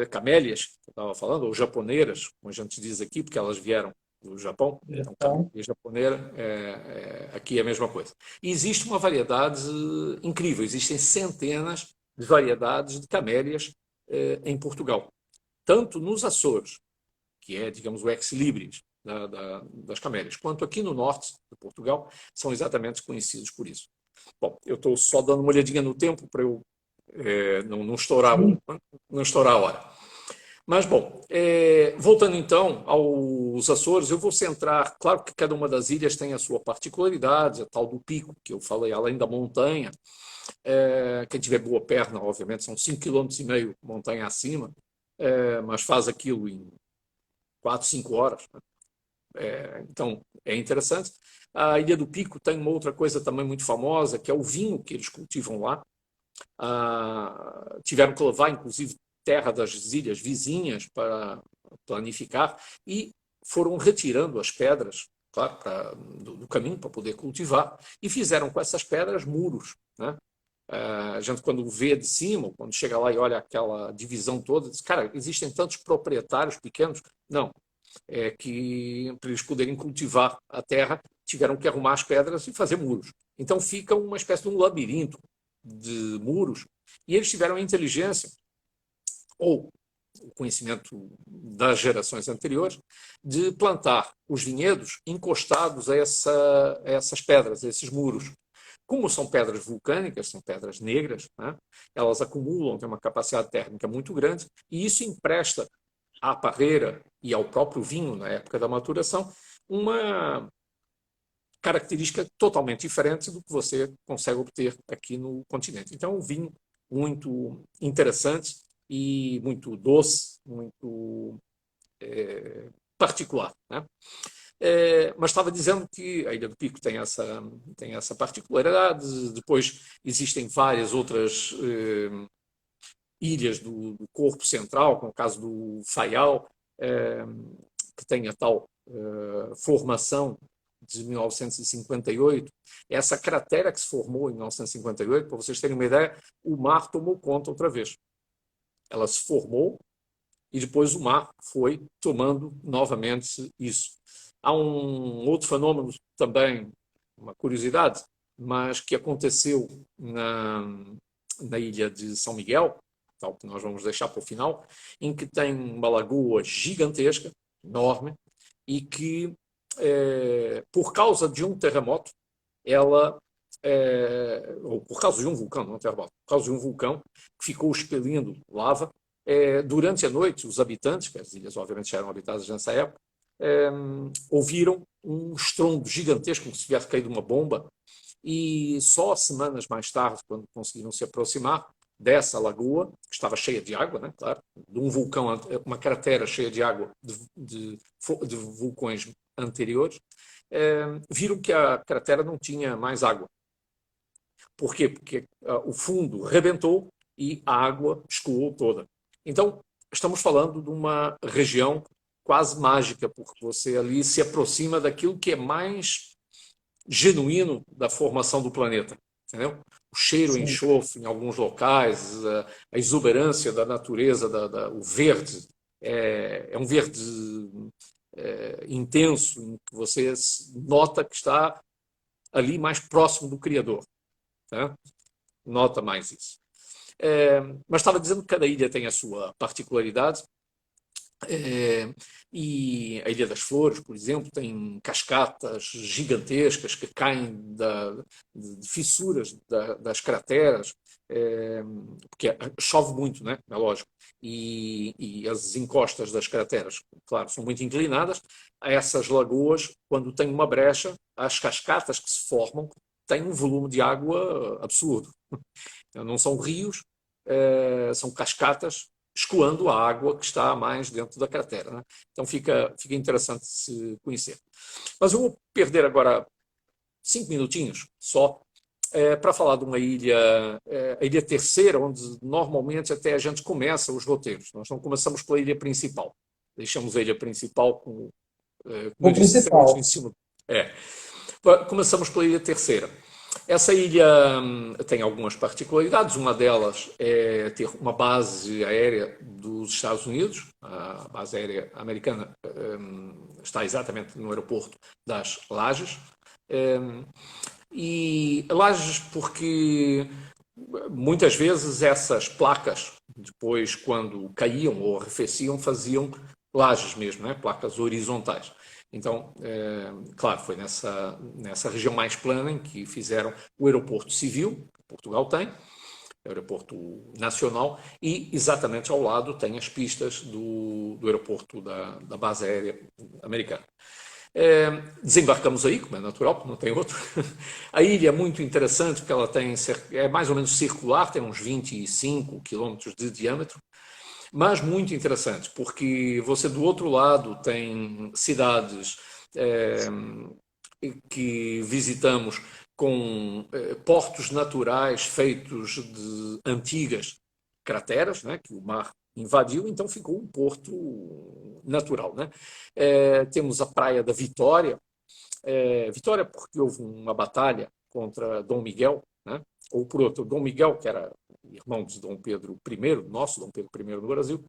C: Camélias, que eu estava falando, ou japoneiras, como a gente diz aqui, porque elas vieram do Japão. Então, camélia japoneira, aqui é a mesma coisa. E existe uma variedade incrível, existem centenas de variedades de camélias em Portugal. Tanto nos Açores, que é, digamos, o ex-libris das camélias, quanto aqui no norte de Portugal, são exatamente conhecidos por isso. Bom, eu estou só dando uma olhadinha no tempo para eu não estourar a hora. Mas, bom, voltando então aos Açores, eu vou centrar, claro que cada uma das ilhas tem a sua particularidade, a tal do pico, que eu falei, além da montanha. Quem tiver boa perna, obviamente, são 5,5 km montanha acima, mas faz aquilo em 4, 5 horas. Então, é interessante. A Ilha do Pico tem uma outra coisa também muito famosa, que é o vinho que eles cultivam lá. Tiveram que levar, inclusive, terra das ilhas vizinhas para planificar e foram retirando as pedras, claro, do caminho para poder cultivar e fizeram com essas pedras muros, né? A gente, quando vê de cima, quando chega lá e olha aquela divisão toda, diz, cara, existem tantos proprietários pequenos? Não. É que, para eles poderem cultivar a terra, tiveram que arrumar as pedras e fazer muros. Então fica uma espécie de um labirinto de muros, e eles tiveram a inteligência, ou o conhecimento das gerações anteriores, de plantar os vinhedos encostados a essas pedras, a esses muros. Como são pedras vulcânicas, são pedras negras, né? Elas acumulam, têm uma capacidade térmica muito grande, e isso empresta à parreira e ao próprio vinho, na época da maturação, uma característica totalmente diferente do que você consegue obter aqui no continente. Então, um vinho muito interessante e muito doce, muito particular, né? Mas estava dizendo que a Ilha do Pico tem essa particularidade. Depois existem várias outras ilhas do corpo central, como o caso do Faial, que tem a tal formação de 1958. Essa cratera que se formou em 1958, para vocês terem uma ideia, o mar tomou conta outra vez. Ela se formou e depois o mar foi tomando novamente isso. Há um outro fenômeno também, uma curiosidade, mas que aconteceu na ilha de São Miguel, tal que nós vamos deixar para o final, em que tem uma lagoa gigantesca, enorme, e que, por causa de um terremoto, ela, ou por causa de um vulcão, não é um terremoto, por causa de um vulcão que ficou expelindo lava, durante a noite, os habitantes, que as ilhas obviamente já eram habitadas nessa época, ouviram um estrondo gigantesco, como se tivesse caído uma bomba, e só semanas mais tarde, quando conseguiram se aproximar dessa lagoa, que estava cheia de água, né, claro, de um vulcão, uma cratera cheia de água de vulcões anteriores, viram que a cratera não tinha mais água. Por quê? Porque o fundo rebentou e a água escoou toda. Então, estamos falando de uma região quase mágica, porque você ali se aproxima daquilo que é mais genuíno da formação do planeta. Entendeu? O cheiro,
D: Sim.
C: enxofre em alguns locais, a exuberância da natureza, o verde, é um verde intenso, em que você nota que está ali mais próximo do Criador. Tá? Nota mais isso. Mas estava dizendo que cada ilha tem a sua particularidade. E a Ilha das Flores, por exemplo, tem cascatas gigantescas que caem de fissuras das crateras, porque chove muito, né? É lógico, e as encostas das crateras, claro, são muito inclinadas. Essas lagoas, quando tem uma brecha, as cascatas que se formam têm um volume de água absurdo. Não são rios, são cascatas escoando a água que está mais dentro da cratera. Né? Então fica interessante se conhecer. Mas eu vou perder agora 5 minutinhos só para falar de uma ilha, a Ilha Terceira, onde normalmente até a gente começa os roteiros. Nós não começamos pela ilha principal. Deixamos a ilha principal, como
D: O
C: eu disse,
D: principal.
C: em cima. Começamos pela Ilha Terceira. Essa ilha tem algumas particularidades. Uma delas é ter uma base aérea dos Estados Unidos. A base aérea americana está exatamente no aeroporto das Lajes. E Lajes porque muitas vezes essas placas, depois quando caíam ou arrefeciam, faziam lajes mesmo, né? Placas horizontais. Então, claro, foi nessa região mais plana em que fizeram o aeroporto civil, que Portugal tem, aeroporto nacional, e exatamente ao lado tem as pistas do aeroporto da base aérea americana. Desembarcamos aí, como é natural, porque não tem outro. A ilha é muito interessante porque ela é mais ou menos circular, tem uns 25 quilómetros de diâmetro, mas muito interessante, porque você do outro lado tem cidades que visitamos com portos naturais feitos de antigas crateras, né, que o mar invadiu, então ficou um porto natural. Né? Temos a Praia da Vitória, Vitória porque houve uma batalha contra Dom Miguel, né? Ou por outro, Dom Miguel, que era irmão de Dom Pedro I, nosso Dom Pedro I no Brasil,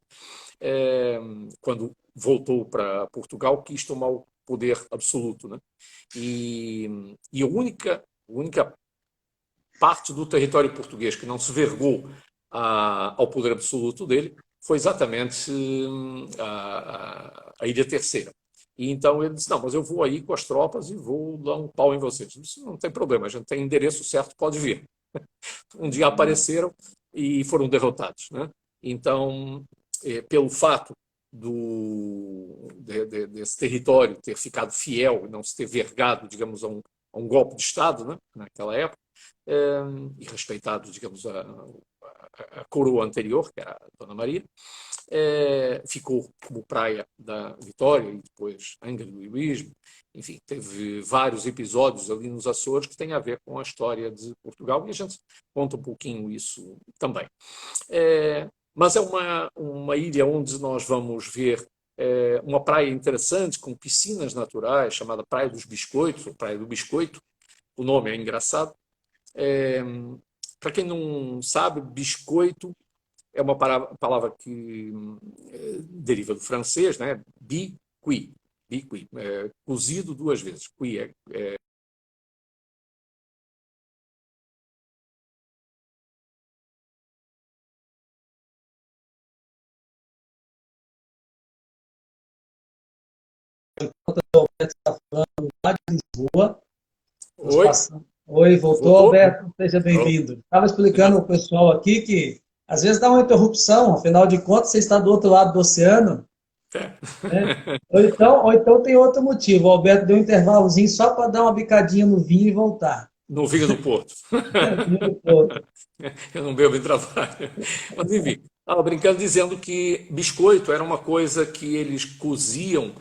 C: quando voltou para Portugal, quis tomar o poder absoluto. Né? E a única parte do território português que não se vergou ao poder absoluto dele foi exatamente a Ilha Terceira. E então ele disse, não, mas eu vou aí com as tropas e vou dar um pau em vocês. Eu disse, não tem problema, a gente tem endereço certo, pode vir. Um dia apareceram e foram derrotados. Né? Então, pelo fato desse território ter ficado fiel e não se ter vergado, digamos, a um golpe de Estado, né? Naquela época, e respeitado, digamos, a coroa anterior, que era a Dona Maria, ficou como Praia da Vitória e depois Angra do Heroísmo. Enfim, teve vários episódios ali nos Açores que têm a ver com a história de Portugal e a gente conta um pouquinho isso também. Mas é uma ilha onde nós vamos ver uma praia interessante com piscinas naturais, chamada Praia dos Biscoitos, ou Praia do Biscoito. O nome é engraçado. Para quem não sabe, biscoito é uma palavra que deriva do francês, né? Bi-cuit, cozido duas vezes. Cuit é
A: lá de Lisboa.
C: Oi,
A: Oi, voltou,
C: voltou?
A: Alberto, seja bem-vindo. Estava explicando ao pessoal aqui que às vezes dá uma interrupção, afinal de contas você está do outro lado do oceano,
C: É.
A: né? Ou então tem outro motivo. O Alberto deu um intervalozinho só para dar uma bicadinha no vinho e voltar.
C: No Vinho do Porto.
A: Vinho no Porto.
C: Eu não bebo em trabalho. Mas, enfim, estava brincando dizendo que biscoito era uma coisa que eles coziam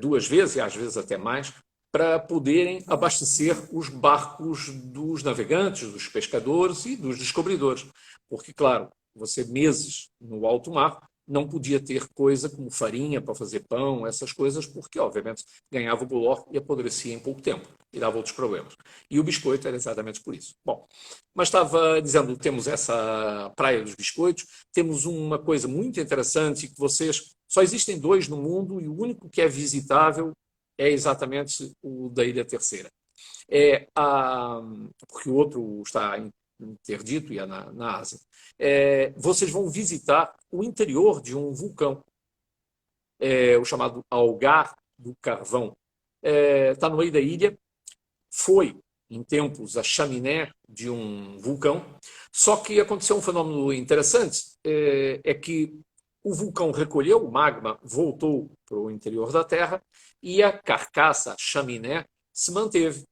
C: duas vezes, e às vezes até mais, para poderem abastecer os barcos dos navegantes, dos pescadores e dos descobridores. Porque, claro, você meses no alto mar não podia ter coisa como farinha para fazer pão, essas coisas, porque, obviamente, ganhava o bolor e apodrecia em pouco tempo e dava outros problemas. E o biscoito era exatamente por isso. Bom, mas estava dizendo, temos essa praia dos biscoitos, temos uma coisa muito interessante que vocês... Só existem dois no mundo e o único que é visitável é exatamente o da Ilha Terceira. Porque o outro está interdito e é na Ásia. Vocês vão visitar o interior de um vulcão, o chamado Algar do Carvão. Está no meio da ilha, foi, em tempos, a chaminé de um vulcão, só que aconteceu um fenômeno interessante, é que o vulcão recolheu, o magma voltou para o interior da Terra e a carcaça, a chaminé, se manteve.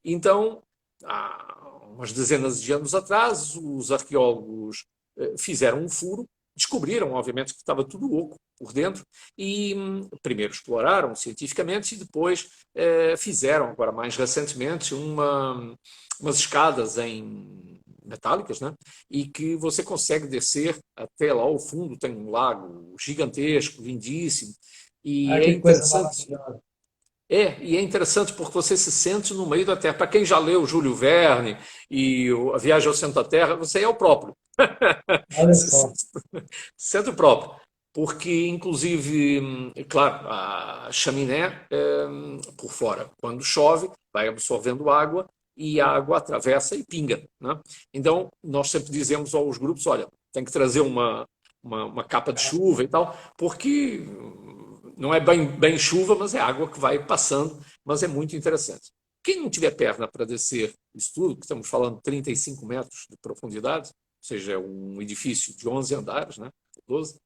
C: Então, há umas dezenas de anos atrás, os arqueólogos fizeram um furo, descobriram, obviamente, que estava tudo oco por dentro e primeiro exploraram cientificamente e depois fizeram, agora mais recentemente, umas escadas metálicas, né? E que você consegue descer até lá ao fundo, tem um lago gigantesco, lindíssimo, e
A: Ah,
C: é
A: que coisa
C: interessante.
A: maravilhosa.
C: E é interessante porque você se sente no meio da Terra. Para quem já leu Júlio Verne e A Viagem ao Centro da Terra, você é o próprio.
A: Olha
C: Se
A: só.
C: sente o próprio. Porque, inclusive, claro, a chaminé por fora, quando chove, vai absorvendo água e a água atravessa e pinga, né? Então, nós sempre dizemos aos grupos, olha, tem que trazer uma capa de chuva e tal, porque não é bem chuva, mas é água que vai passando, mas é muito interessante. Quem não tiver perna para descer isso tudo, que estamos falando de 35 metros de profundidade, ou seja, um edifício de 11 andares, né, 12,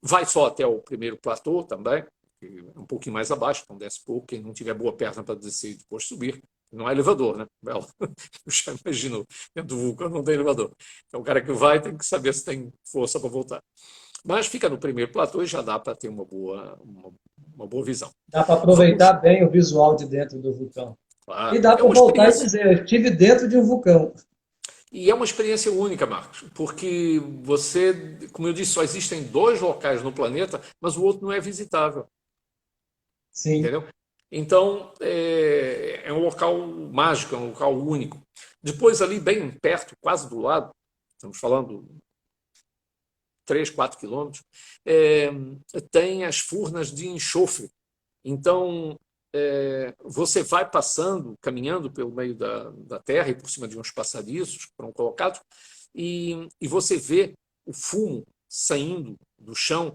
C: vai só até o primeiro platô também, que é um pouquinho mais abaixo, então desce pouco. Quem não tiver boa perna para descer e depois subir, não é elevador, né? Bela, já imaginou, dentro do vulcão não tem elevador. Então o cara que vai tem que saber se tem força para voltar. Mas fica no primeiro platô e já dá para ter uma boa visão.
A: Dá para
C: Vamos,
A: aproveitar bem o visual de dentro do vulcão. E
C: claro,
A: dá
C: é
A: para
C: uma
A: voltar e
C: experiência.
A: dizer, eu estive dentro de um vulcão.
C: E é uma experiência única, Marcos, porque você, como eu disse, só existem dois locais no planeta, mas o outro não é visitável,
A: Sim.
C: entendeu? Então, é um local mágico, é um local único. Depois, ali bem perto, quase do lado, estamos falando 3, 4 quilômetros, tem as furnas de enxofre. Então, você vai passando, caminhando pelo meio da terra e por cima de uns passadiços que foram colocados, e você vê o fumo saindo do chão,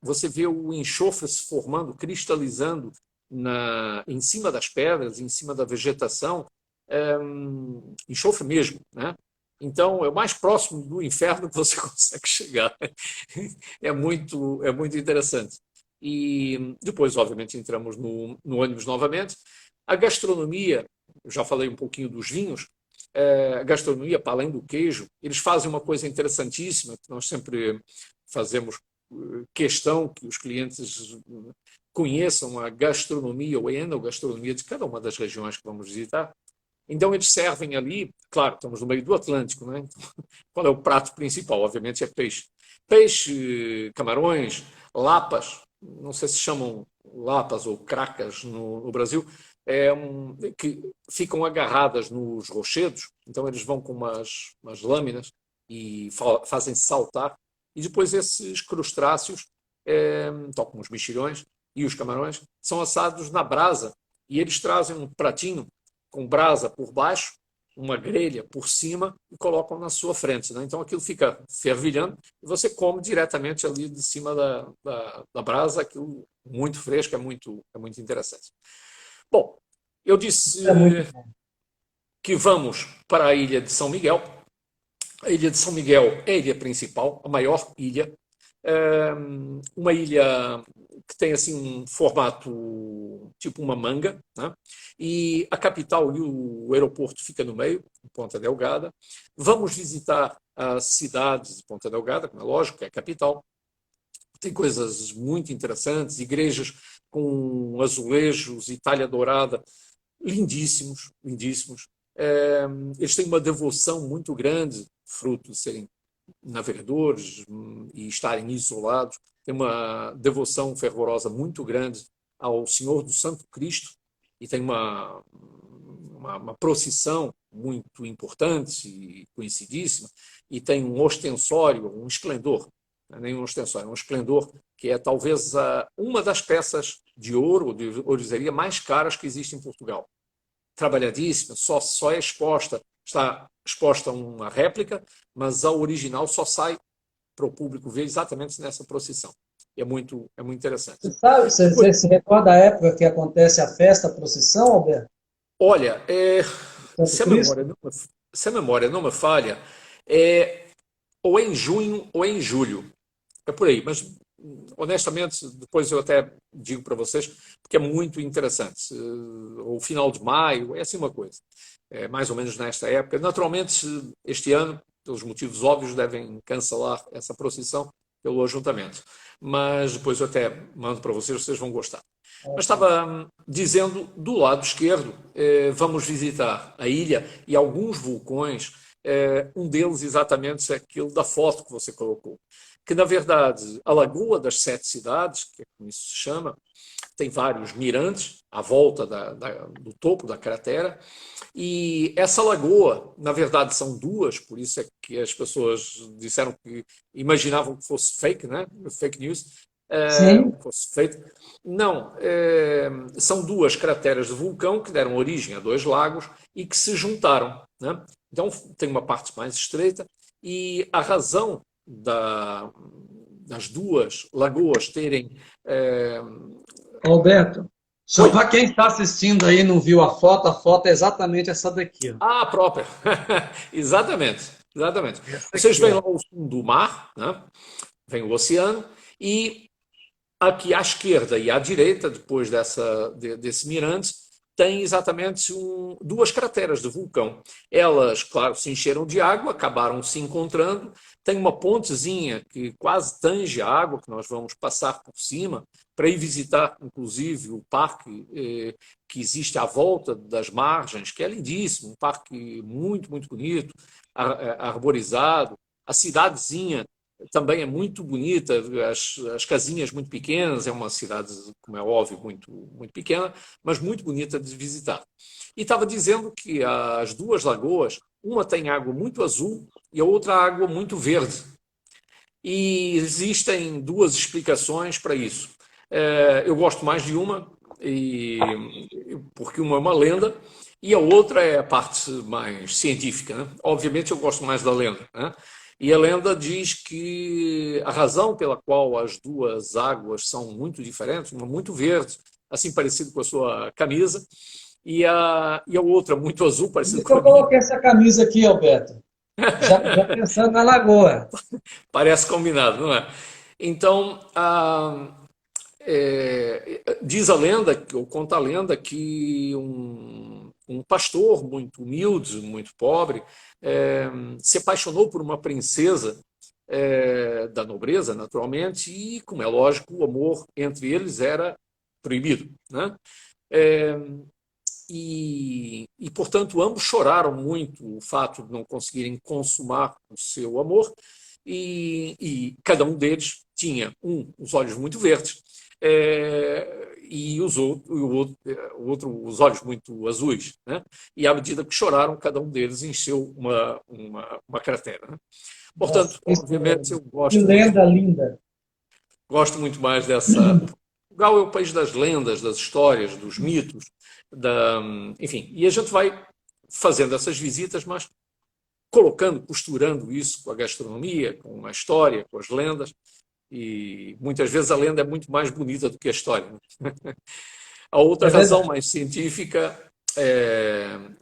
C: você vê o enxofre se formando, cristalizando em cima das pedras, em cima da vegetação, enxofre mesmo, né? Então, é o mais próximo do inferno que você consegue chegar. É muito interessante. E depois, obviamente, entramos no ônibus novamente. A gastronomia, eu já falei um pouquinho dos vinhos, a gastronomia, para além do queijo, eles fazem uma coisa interessantíssima, que nós sempre fazemos questão que os clientes conheçam a gastronomia ou a enogastronomia de cada uma das regiões que vamos visitar. Então, eles servem ali, claro, estamos no meio do Atlântico, né? Então, qual é o prato principal? Obviamente é peixe. Peixe, camarões, lapas, não sei se chamam lapas ou cracas no Brasil, que ficam agarradas nos rochedos, então eles vão com umas lâminas e fazem saltar, e depois esses crustáceos, tal como os mexilhões e os camarões, são assados na brasa, e eles trazem um pratinho com brasa por baixo, uma grelha por cima e colocam na sua frente, né? Então aquilo fica fervilhando e você come diretamente ali de cima da brasa, aquilo muito fresco, é muito interessante. Bom, eu disse
D: É muito bom.
C: que vamos para a ilha de São Miguel. A ilha de São Miguel é a ilha principal, a maior ilha. Uma ilha que tem assim um formato tipo uma manga, né? E a capital e o aeroporto fica no meio, em Ponta Delgada. Vamos visitar a cidade de Ponta Delgada, como é lógico, que é a capital. Tem coisas muito interessantes, igrejas com azulejos e talha dourada, lindíssimos, lindíssimos. Eles têm uma devoção muito grande, fruto de serem navegadores e estarem isolados, tem uma devoção fervorosa muito grande ao Senhor do Santo Cristo e tem uma procissão muito importante e conhecidíssima e tem um ostensório, um esplendor, não é nem um ostensório, é um esplendor que é talvez uma das peças de ouro ou de ourivesaria mais caras que existe em Portugal. Trabalhadíssima, só é exposta, está exposta uma réplica, mas a original só sai para o público ver exatamente nessa procissão. É muito interessante.
D: Você sabe,
C: Depois,
D: você se recorda da época que acontece a festa, a procissão, Alberto?
C: olha,
D: Santo
C: se, a
D: Cristo?
C: memória não, se a memória não me falha, é ou é em junho ou é em julho. É por aí, mas honestamente, depois eu até digo para vocês, porque é muito interessante. O final de maio, é assim uma coisa. É mais ou menos nesta época. Naturalmente, este ano, pelos motivos óbvios, devem cancelar essa procissão pelo ajuntamento. Mas depois eu até mando para vocês vão gostar. Mas estava dizendo, do lado esquerdo, vamos visitar a ilha e alguns vulcões. Um deles exatamente é aquele da foto que você colocou. Que, na verdade, a Lagoa das Sete Cidades, que é como isso se chama, tem vários mirantes à volta do topo da cratera, e essa lagoa, na verdade, são duas, por isso é que as pessoas disseram que imaginavam que fosse fake, né? Fake news,
D: Sim.
C: fosse feito. Não, são duas crateras de vulcão que deram origem a dois lagos e que se juntaram, né? Então, tem uma parte mais estreita e a razão das duas lagoas terem.
D: Alberto, só
C: Oi?
D: para quem está assistindo aí e não viu a foto é exatamente essa daqui, ó.
C: Ah, a própria. Exatamente, exatamente.
D: Essa
C: Vocês
D: aqui,
C: veem
D: ó.
C: lá o fundo do mar, né? Vem o oceano, e aqui à esquerda e à direita, depois desse mirante, tem exatamente duas crateras de vulcão. Elas, claro, se encheram de água, acabaram se encontrando. Tem uma pontezinha que quase tange a água, que nós vamos passar por cima, para ir visitar, inclusive, o parque que existe à volta das margens, que é lindíssimo, um parque muito, muito bonito, arborizado. A cidadezinha também é muito bonita, as casinhas muito pequenas, é uma cidade, como é óbvio, muito, muito pequena, mas muito bonita de visitar. E estava dizendo que as duas lagoas, uma tem água muito azul e a outra água muito verde. E existem duas explicações para isso. Eu gosto mais de uma, porque uma é uma lenda, e a outra é a parte mais científica, né? Obviamente eu gosto mais da lenda, né? E a lenda diz que a razão pela qual as duas águas são muito diferentes, uma muito verde, assim parecido com a sua camisa, e a outra muito azul,
D: Por
C: parecido
D: isso que
C: com a
D: eu
C: minha.
D: coloquei essa camisa aqui, Alberto. Já pensando na lagoa.
C: Parece combinado, não é? Então, diz a lenda, ou conta a lenda, que um pastor muito humilde, muito pobre, se apaixonou por uma princesa da nobreza, naturalmente, e, como é lógico, o amor entre eles era proibido, né? É, portanto, ambos choraram muito o fato de não conseguirem consumar o seu amor, e cada um deles tinha os olhos muito verdes, e o outro os olhos muito azuis, né? E à medida que choraram, cada um deles encheu uma cratera, né?
D: Nossa,
C: Portanto, obviamente, eu
D: que lenda linda.
C: gosto muito mais dessa. Portugal é o país das lendas, das histórias, dos mitos, enfim. E a gente vai fazendo essas visitas, mas colocando, costurando isso com a gastronomia, com a história, com as lendas, E muitas vezes a lenda é muito mais bonita do que a história. A outra razão mais científica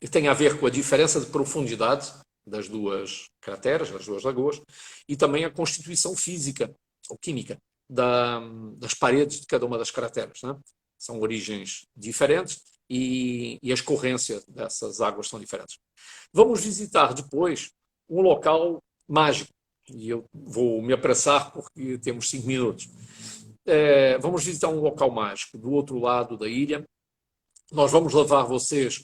C: tem a ver com a diferença de profundidade das duas crateras, das duas lagoas, e também a constituição física ou química das paredes de cada uma das crateras, né? São origens diferentes e a escorrência dessas águas são diferentes. Vamos visitar depois um local mágico, e eu vou me apressar porque temos 5 minutos. Vamos visitar um local mágico do outro lado da ilha. Nós vamos levar vocês...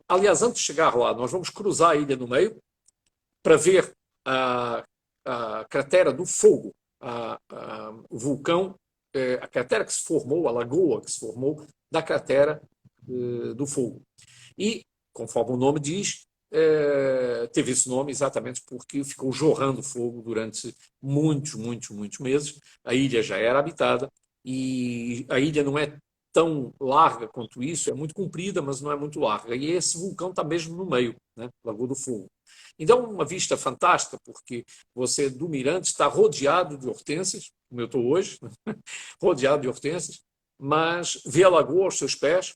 C: Aliás, antes de chegar lá, nós vamos cruzar a ilha no meio para ver a cratera do Fogo, o vulcão, a cratera que se formou, a lagoa que se formou da cratera do Fogo. E, conforme o nome diz, teve esse nome exatamente porque ficou jorrando fogo durante muitos meses. A ilha já era habitada e a ilha não é tão larga quanto isso, é muito comprida, mas não é muito larga. E esse vulcão está mesmo no meio, né? Lagoa do Fogo. Então, uma vista fantástica, porque você, do mirante, está rodeado de hortênsias, como eu estou hoje, rodeado de hortênsias, mas vê a lagoa aos seus pés.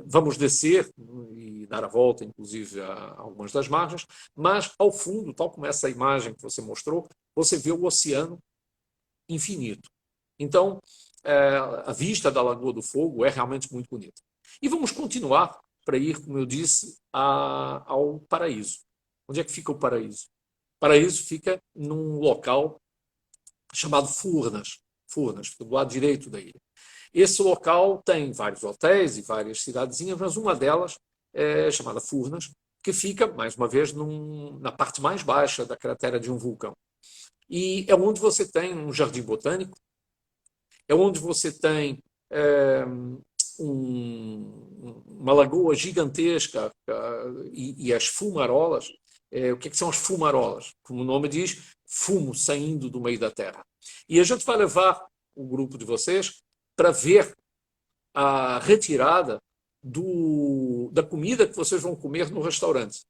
C: Vamos descer e dar a volta, inclusive, a algumas das margens, mas, ao fundo, tal como essa imagem que você mostrou, você vê o oceano infinito. Então, a vista da Lagoa do Fogo é realmente muito bonita. E vamos continuar para ir, como eu disse, ao Paraíso. Onde é que fica o Paraíso? O Paraíso fica num local chamado Furnas. Furnas, fica do lado direito da ilha. Esse local tem vários hotéis e várias cidadezinhas, mas uma delas é chamada Furnas, que fica, mais uma vez, na parte mais baixa da cratera de um vulcão. E é onde você tem um jardim botânico, é onde você tem uma lagoa gigantesca e as fumarolas. O que são as fumarolas? Como o nome diz, fumo saindo do meio da terra. E a gente vai levar o grupo de vocês para ver a retirada da comida que vocês vão comer no restaurante.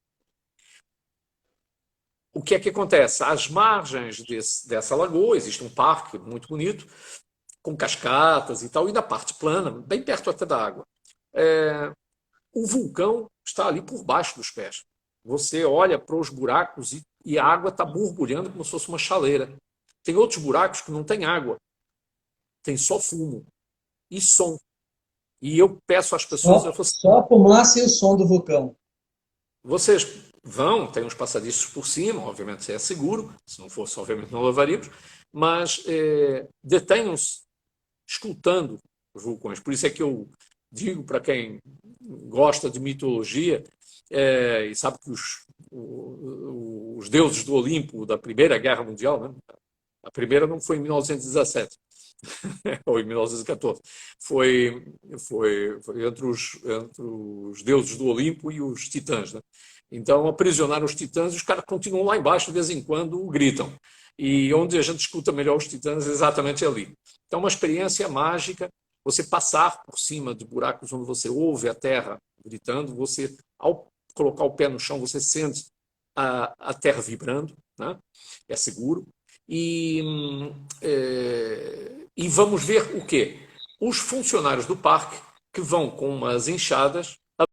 C: O que é que acontece? Às margens dessa lagoa existe um parque muito bonito, com cascatas e tal, e na parte plana, bem perto até da água. O vulcão está ali por baixo dos pés. Você olha para os buracos e a água está borbulhando como se fosse uma chaleira. Tem outros buracos que não tem água, tem só fumo e som. E eu peço às pessoas...
D: Só a fumaça e o som do vulcão.
C: Vocês vão, tem uns passadiços por cima, obviamente é seguro, se não fosse, obviamente não levaríamos, mas detenham-se escutando os vulcões. Por isso é que eu digo para quem gosta de mitologia e sabe que os deuses do Olimpo da Primeira Guerra Mundial, né? A primeira não foi em 1917, ou em 1914, foi entre os deuses do Olimpo e os titãs, né? Então aprisionaram os titãs e os caras continuam lá embaixo, de vez em quando gritam. E onde a gente escuta melhor os titãs é exatamente ali. Então, uma experiência mágica, você passar por cima de buracos onde você ouve a terra gritando, você, ao colocar o pé no chão, você sente a terra vibrando, né? É seguro. E vamos ver o quê? Os funcionários do parque que vão com umas enxadas